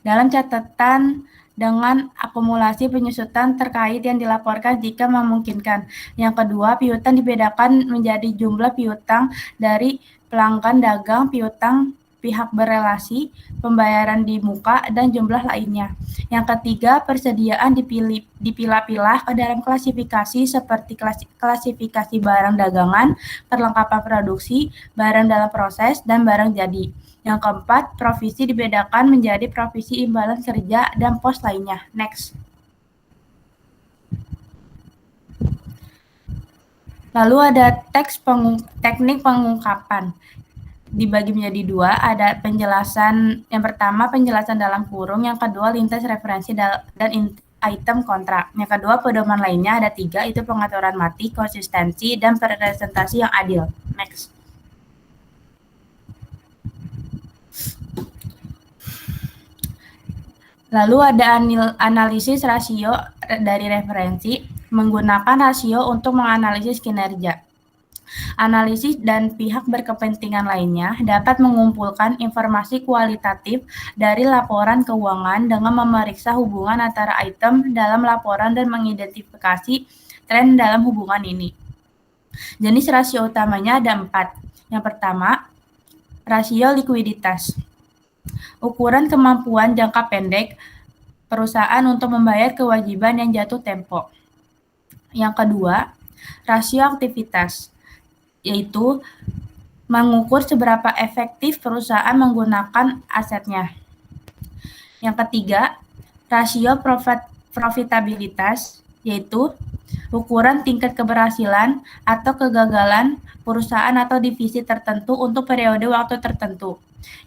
Dalam catatan dengan akumulasi penyusutan terkait yang dilaporkan jika memungkinkan. Yang kedua, piutang dibedakan menjadi jumlah piutang dari pelanggan dagang, piutang pihak berelasi, pembayaran di muka, dan jumlah lainnya. Yang ketiga, persediaan dipilah-pilah ke dalam klasifikasi seperti klasifikasi barang dagangan, perlengkapan produksi, barang dalam proses, dan barang jadi. Yang keempat, provisi dibedakan menjadi provisi imbalan kerja dan pos lainnya. Next. Lalu ada teknik pengungkapan. Dibagi menjadi dua, ada penjelasan, yang pertama penjelasan dalam kurung, yang kedua lintas referensi dan item kontrak. Yang kedua pedoman lainnya ada 3, itu pengaturan mati, konsistensi, dan presentasi yang adil. Next. Lalu ada analisis rasio dari referensi, menggunakan rasio untuk menganalisis kinerja. Analisis dan pihak berkepentingan lainnya dapat mengumpulkan informasi kualitatif dari laporan keuangan dengan memeriksa hubungan antara item dalam laporan dan mengidentifikasi tren dalam hubungan ini. Jenis rasio utamanya ada 4. Yang pertama, rasio likuiditas. Ukuran kemampuan jangka pendek perusahaan untuk membayar kewajiban yang jatuh tempo. Yang kedua, rasio aktivitas, yaitu mengukur seberapa efektif perusahaan menggunakan asetnya. Yang ketiga, rasio profitabilitas, yaitu ukuran tingkat keberhasilan atau kegagalan perusahaan atau divisi tertentu untuk periode waktu tertentu.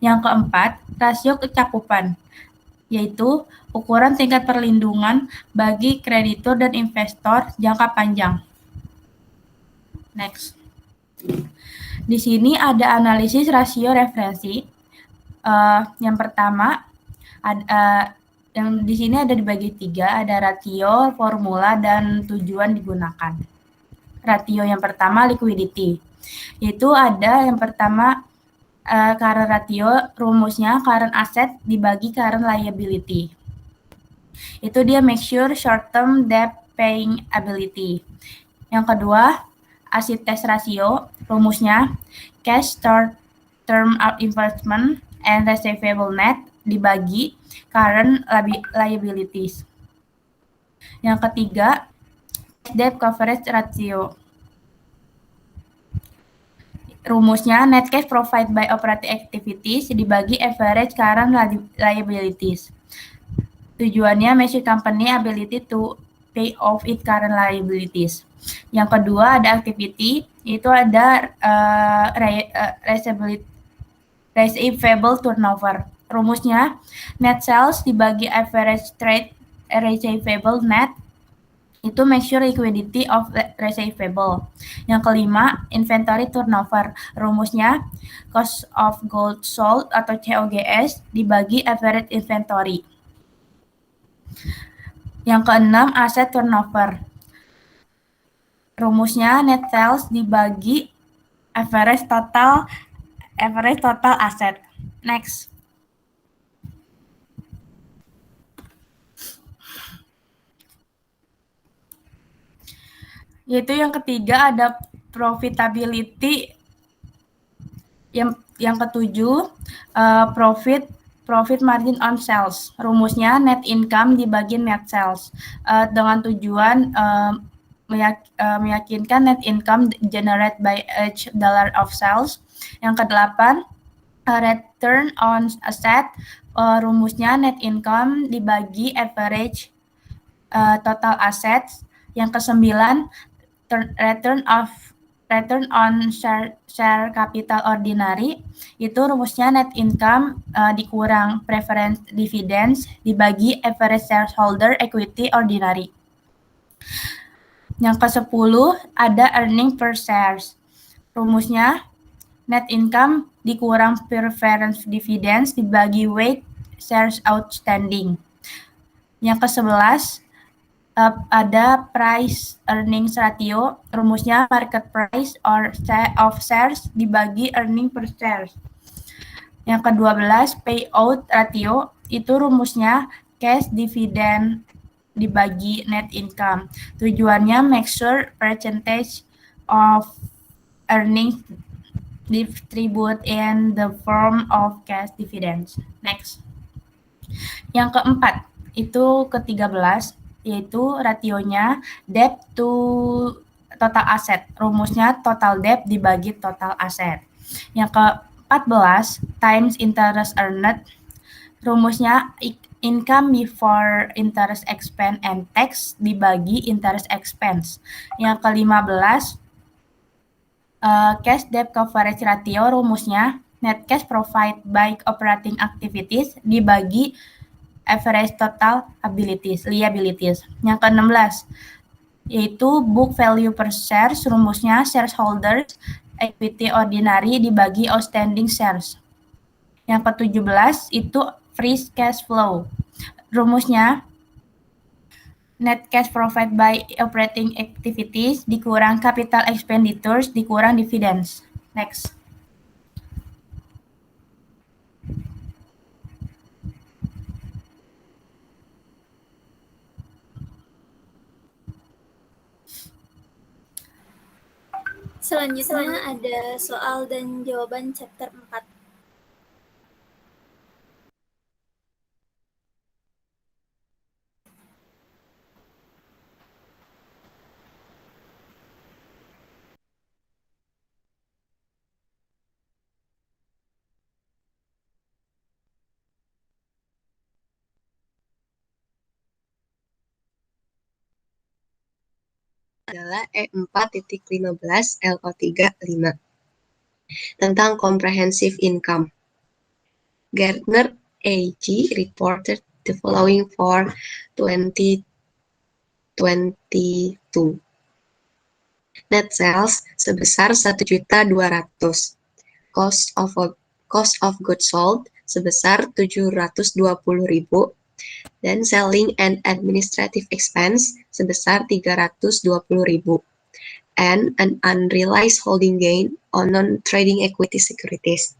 Yang keempat, rasio kecakupan, yaitu ukuran tingkat perlindungan bagi kreditur dan investor jangka panjang. Next. Di sini ada analisis rasio referensi. Yang pertama, yang di sini ada dibagi 3, ada ratio, formula, dan tujuan digunakan. Ratio yang pertama liquidity. Yaitu ada yang pertama current ratio, rumusnya current asset dibagi current liability. Itu dia make sure short term debt paying ability. Yang kedua, asset test ratio, rumusnya cash short term investment and receivable net dibagi current liabilities. Yang ketiga, debt coverage ratio. Rumusnya net cash provided by operating activities dibagi average current liabilities. Tujuannya measure company ability to pay off its current liabilities. Yang kedua ada activity, itu ada receivable turnover. Rumusnya net sales dibagi average trade receivable net, itu make sure liquidity of receivable. Yang kelima, inventory turnover. Rumusnya cost of goods sold atau COGS dibagi average inventory. Yang keenam, asset turnover. Rumusnya net sales dibagi average total asset. Next. Yaitu yang ketiga ada profitability. Yang ketujuh, profit margin on sales. Rumusnya net income dibagi net sales. Dengan tujuan meyakinkan net income generate by each dollar of sales. Yang kedelapan, return on asset. Rumusnya net income dibagi average total assets. Yang kesembilan, return on share capital ordinary, itu rumusnya net income dikurang preference dividends dibagi average shareholder equity ordinary. Yang ke-10 ada earning per shares. Rumusnya net income dikurang preference dividends dibagi weight shares outstanding. Yang ke-11 ada price earnings ratio, rumusnya market price of shares dibagi earning per shares. Yang ke-12 payout ratio, itu rumusnya cash dividend dibagi net income. Tujuannya make sure percentage of earnings distribute in the form of cash dividends. Next. Yang keempat, itu ke-13, yaitu rasionya debt to total asset. Rumusnya total debt dibagi total asset. Yang ke-14, times interest earned. Rumusnya income before interest expense and tax dibagi interest expense. Yang ke-15, cash debt coverage ratio. Rumusnya net cash provided by operating activities dibagi average total liabilities. Yang ke-16 yaitu book value per shares, rumusnya shareholders equity ordinary dibagi outstanding shares. Yang ke-17 itu free cash flow. Rumusnya net cash provided by operating activities dikurang capital expenditures dikurang dividends. Next. Selanjutnya ada soal dan jawaban chapter 4. Adalah E4.15 LO35 tentang comprehensive income. Gartner AG reported the following for 2022. Net sales sebesar 1.200.000. Cost of goods sold sebesar 720.000 dan selling and administrative expense sebesar 320.000. and an unrealized holding gain on non-trading equity securities.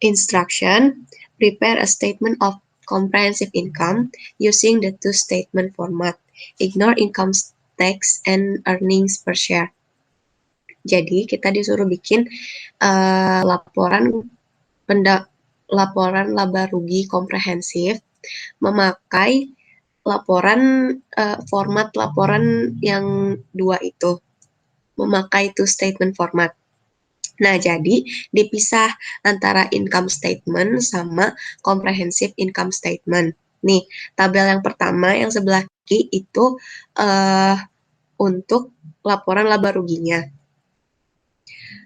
Instruction: prepare a statement of comprehensive income using the two-statement format. Ignore income tax and earnings per share. Jadi kita disuruh bikin laporan laba rugi komprehensif memakai format laporan yang dua itu, memakai two statement format. Nah, jadi dipisah antara income statement sama comprehensive income statement. Nih, tabel yang pertama yang sebelah kiri itu untuk laporan laba ruginya.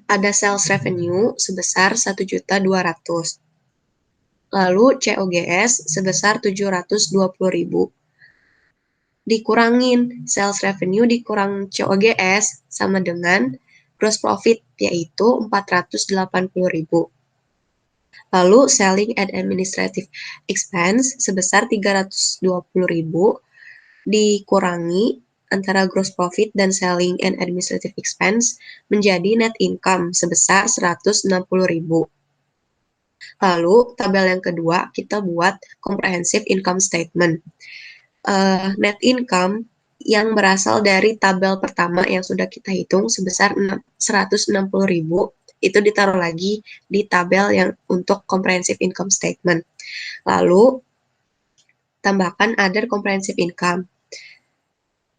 Ada sales revenue sebesar 1.200.000. Lalu COGS sebesar 720.000. Dikurangin sales revenue dikurang COGS sama dengan gross profit, yaitu 480.000. Lalu selling and administrative expense sebesar 320.000 dikurangi antara gross profit dan selling and administrative expense menjadi net income sebesar 160.000. Lalu tabel yang kedua kita buat comprehensive income statement. Net income yang berasal dari tabel pertama yang sudah kita hitung sebesar 160.000 itu ditaruh lagi di tabel yang untuk comprehensive income statement. Lalu tambahkan other comprehensive income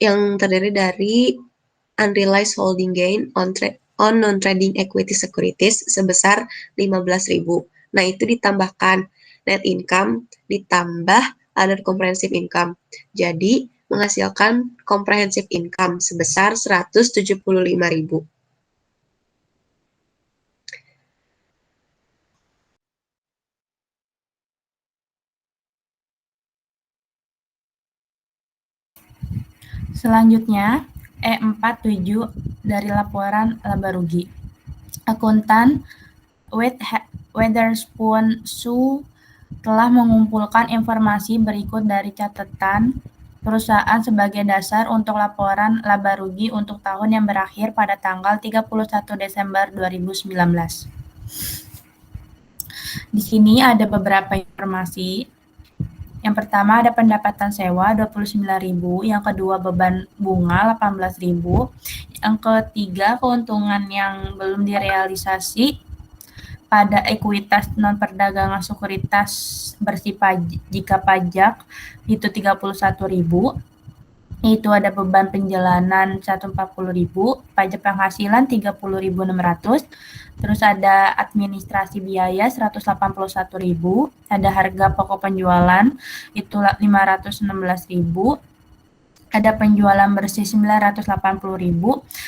yang terdiri dari unrealized holding gain on non-trading equity securities sebesar 15.000. Nah, itu ditambahkan net income ditambah other comprehensive income. Jadi, menghasilkan comprehensive income sebesar 175.000. Selanjutnya, E47 dari laporan laba rugi. Akuntan Witherspoon Su telah mengumpulkan informasi berikut dari catatan perusahaan sebagai dasar untuk laporan laba rugi untuk tahun yang berakhir pada tanggal 31 Desember 2019. Di sini ada beberapa informasi. Yang pertama ada pendapatan sewa 29.000, yang kedua beban bunga 18.000, yang ketiga keuntungan yang belum direalisasi pada ekuitas non perdagangan sekuritas bersih jika pajak itu 31.000. Itu ada beban penjalanan 140.000, pajak penghasilan 30.600, terus ada administrasi biaya 181.000, ada harga pokok penjualan itu 516.000, ada penjualan bersih 980.000,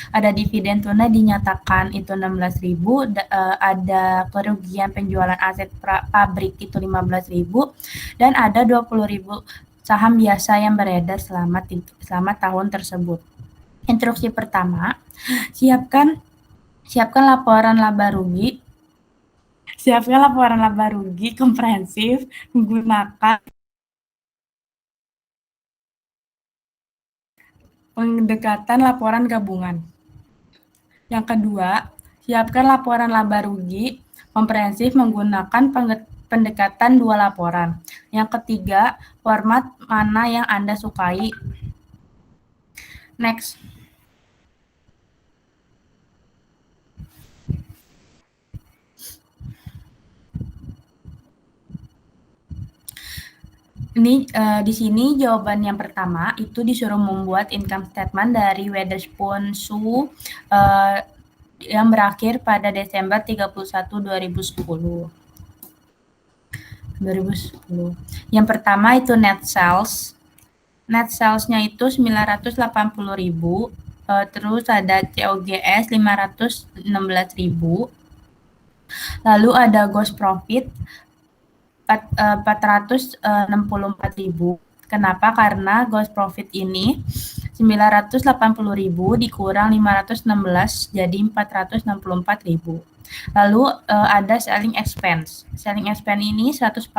ada dividen tunai dinyatakan itu 16.000, ada kerugian penjualan aset pabrik itu 15.000, dan ada 20.000 saham biasa yang beredar selama tahun tersebut. Instruksi pertama, siapkan laporan laba rugi. Siapkan laporan laba rugi komprehensif menggunakan pendekatan laporan gabungan. Yang kedua, siapkan laporan laba rugi komprehensif menggunakan pendekatan dua laporan. Yang ketiga, format mana yang Anda sukai. Next. Ini di sini jawaban yang pertama itu disuruh membuat income statement dari Witherspoon Su yang berakhir pada Desember 31, 2010. Yang pertama itu net sales. Net sales-nya itu 980.000, terus ada COGS 516.000. Lalu ada gross profit 464.000. Kenapa? Karena gross profit ini 980.000 dikurang 516 jadi 464.000. Lalu ada selling expense. Selling expense ini 140.000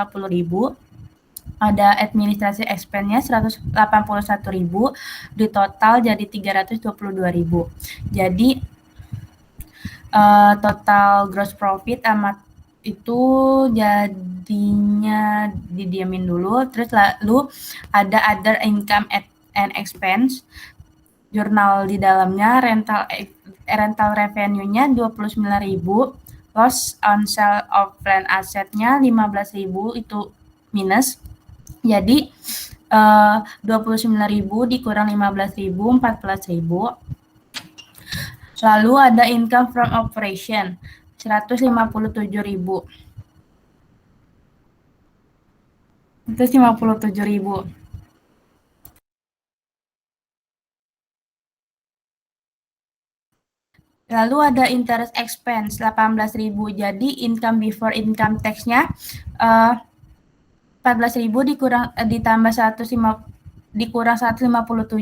ada administrasi expense-nya 181.000, di total jadi 322.000. Jadi total gross profit amat itu jadinya didiamin dulu, terus lalu ada other income and expense, jurnal di dalamnya rental revenue-nya 29.000, loss on sale of land asset-nya 15.000 itu minus. Jadi 29.000 dikurang 15.000, 14.000. Lalu ada income from operation 157.000. 157.000. Lalu ada interest expense 18.000. Jadi income before income tax-nya 14.000 ditambah 157 dikurang 18.000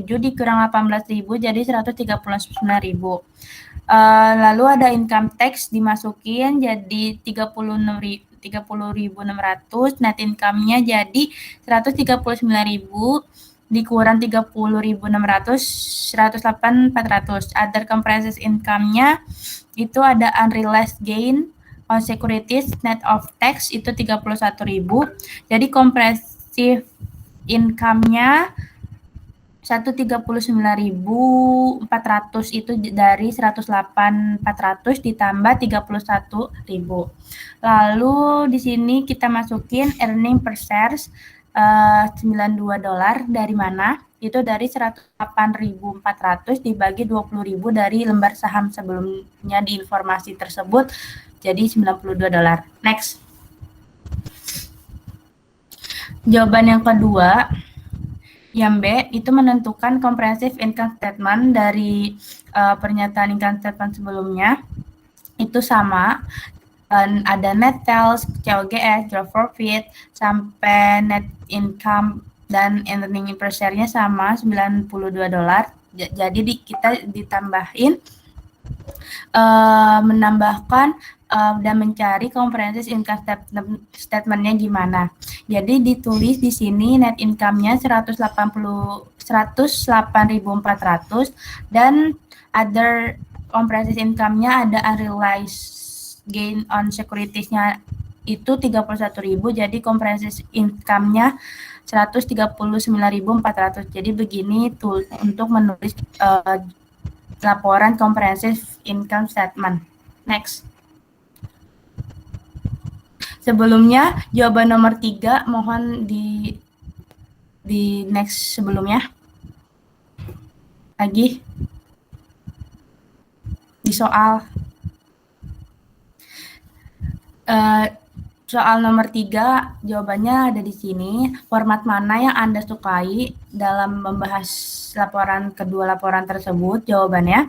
jadi 139.000. Lalu ada income tax dimasukin jadi 30.600, net income-nya jadi 139.000 dikurang 30.600, 108.400. Other comprehensive income-nya itu ada unrealized gain on securities net of tax itu 31.000. Jadi comprehensive income-nya 139.400 itu dari 108.400 ditambah 31.000. Lalu di sini kita masukin earning per shares $92 dari mana? Itu dari 108.400 dibagi 20.000 dari lembar saham sebelumnya di informasi tersebut jadi $92. Next. Jawaban yang kedua, yang B itu menentukan comprehensive income statement dari pernyataan income statement sebelumnya itu sama. Ada net sales, COGS, gross profit, sampai net income dan earning per share-nya sama $92. Jadi kita ditambahin menambahkan dan mencari comprehensive income statement-nya gimana. Jadi ditulis di sini net income-nya 108.400 dan other comprehensive income-nya ada unrealized gain on securities-nya itu 31.000, jadi comprehensive income-nya 139.400. Jadi begini untuk menulis laporan comprehensive income statement. Next. Sebelumnya jawaban nomor 3 mohon di next sebelumnya. Lagi di soal soal nomor 3 jawabannya ada di sini. Format mana yang Anda sukai dalam membahas kedua laporan tersebut? Jawabannya,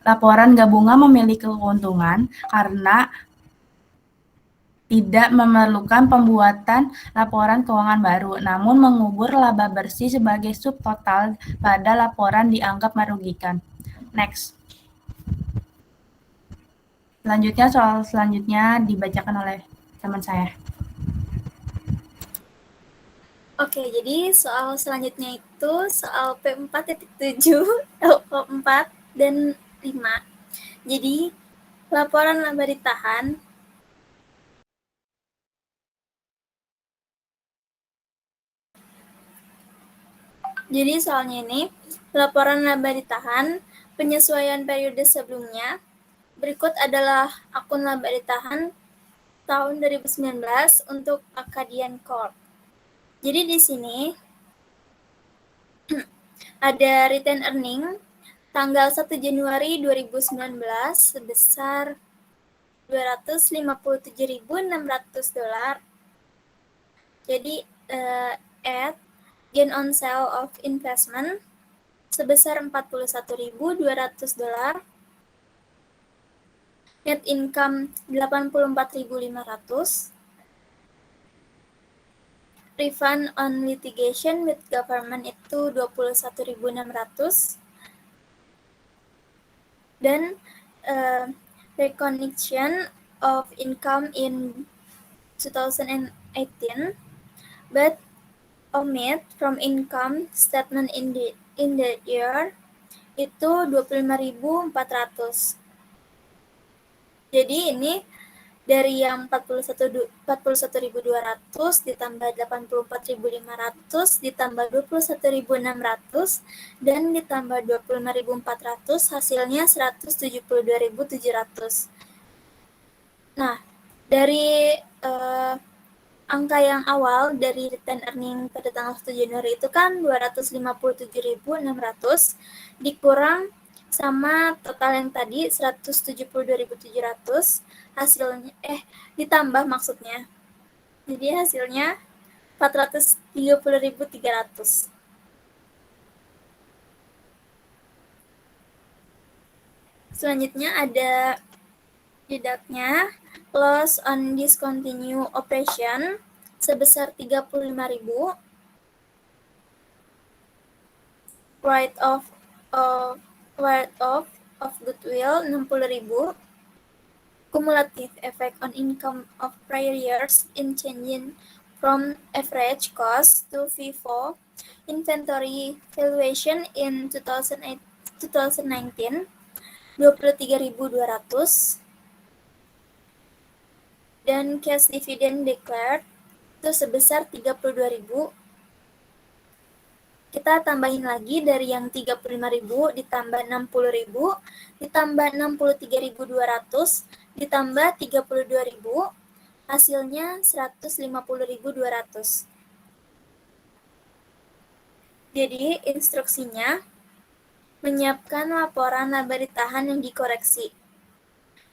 laporan gabungan memiliki keuntungan karena tidak memerlukan pembuatan laporan keuangan baru, namun mengubur laba bersih sebagai subtotal pada laporan dianggap merugikan. Next. Selanjutnya, soal selanjutnya dibacakan oleh teman saya. Oke, jadi soal selanjutnya itu soal P4.7, L4 dan 5. Jadi, laporan laba ditahan Jadi soalnya ini, laporan laba ditahan, penyesuaian periode sebelumnya. Berikut adalah akun laba ditahan tahun 2019 untuk Acadian Corp. Jadi di sini ada return earning tanggal 1 Januari 2019 sebesar $257.600. Jadi at gain on sale of investment sebesar $41.200. Net income 84.500. Refund on litigation with government itu 21.600. Dan recognition of income in 2018 but omit from income statement in the year itu 25.400. Jadi ini dari yang 41.200 ditambah 84.500 ditambah 21.600 dan ditambah 25.400 hasilnya 172.700. Nah, dari angka yang awal dari return earning pada tanggal 1 Januari itu kan 257.600 dikurang sama total yang tadi 172.700 hasilnya ditambah maksudnya. Jadi hasilnya 430.300. Selanjutnya ada deduct-nya loss on discontinue operation sebesar 35.000, write off of goodwill 60.000, cumulative effect on income of prior years in changing from average cost to FIFO inventory valuation in 2019 23.200 dan cash dividend declared itu sebesar 32.000. Kita tambahin lagi dari yang 35.000 ditambah 60.000 ditambah 63.200 ditambah 32.000 hasilnya 150.200. Jadi instruksinya menyiapkan laporan laba ditahan yang dikoreksi.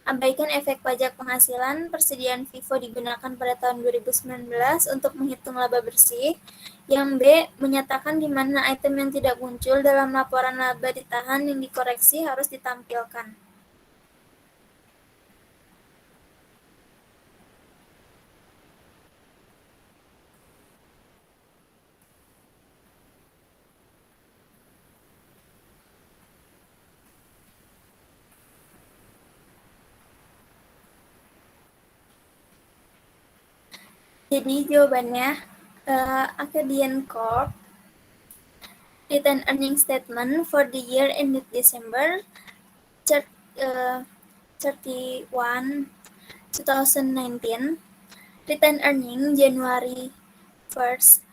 Abaikan efek pajak penghasilan, persediaan FIFO digunakan pada tahun 2019 untuk menghitung laba bersih. Yang B, menyatakan di mana item yang tidak muncul dalam laporan laba ditahan yang dikoreksi harus ditampilkan. Jadi jawabannya Acadian Corp return earning statement for the year ended December 31, 2019, return earning January 1st,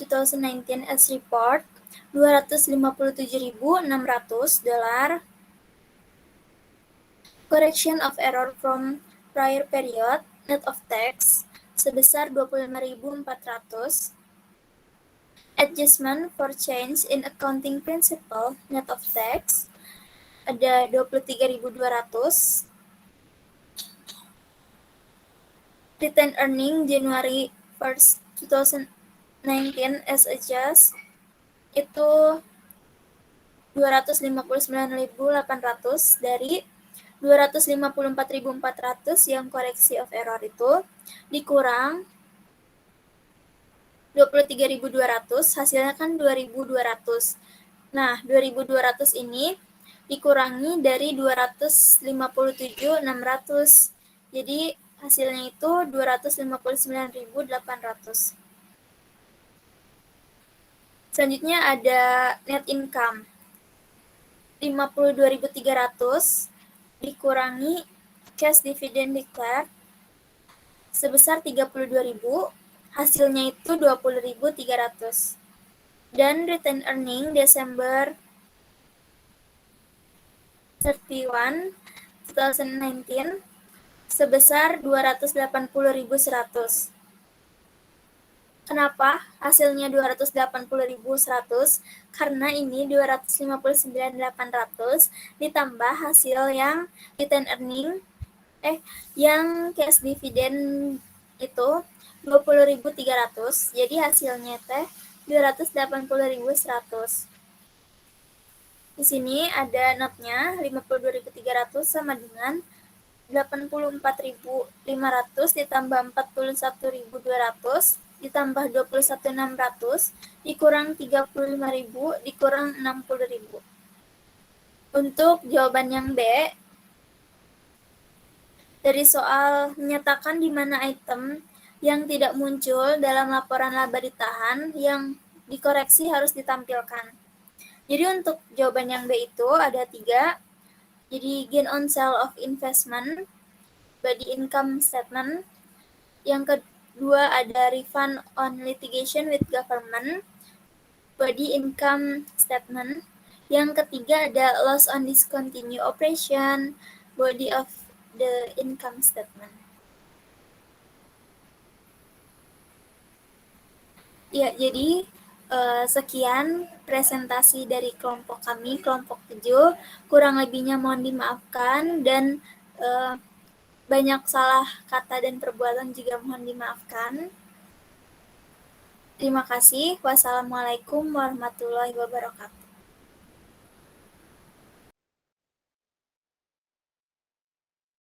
2019 as report $257.600, correction of error from prior period net of tax sebesar 25.400, adjustment for change in accounting principle net of tax ada 23.200, return earning January 1st, 2019 as adjust itu 259.800 dari 254.400 yang koreksi of error itu dikurang 23.200 hasilnya kan 2.200. Nah, 2.200 ini dikurangi dari 257.600. Jadi hasilnya itu 259.800. Selanjutnya ada net income. 52.300 dikurangi cash dividend declared sebesar 32.000, hasilnya itu 20.300. Dan return earning Desember 31, 2019 sebesar 280.100. Kenapa hasilnya 280.100? Karena ini 259.800 ditambah hasil yang return earning yang cash dividend itu 20.300. Jadi hasilnya teh 280.100. Di sini ada notnya 52.300 sama dengan 84.500 ditambah 41.200 ditambah 21.600 dikurang 35.000 dikurang 60.000. Untuk jawaban yang B, dari soal menyatakan di mana item yang tidak muncul dalam laporan laba ditahan yang dikoreksi harus ditampilkan. Jadi untuk jawaban yang B itu ada 3. Jadi gain on sale of investment, body income statement. Yang kedua ada refund on litigation with government, body income statement. Yang ketiga ada loss on discontinued operation, body of the income statement. Ya, jadi sekian presentasi dari kelompok kami, kelompok 7. Kurang lebihnya mohon dimaafkan dan banyak salah kata dan perbuatan juga mohon dimaafkan. Terima kasih. Wassalamualaikum warahmatullahi wabarakatuh.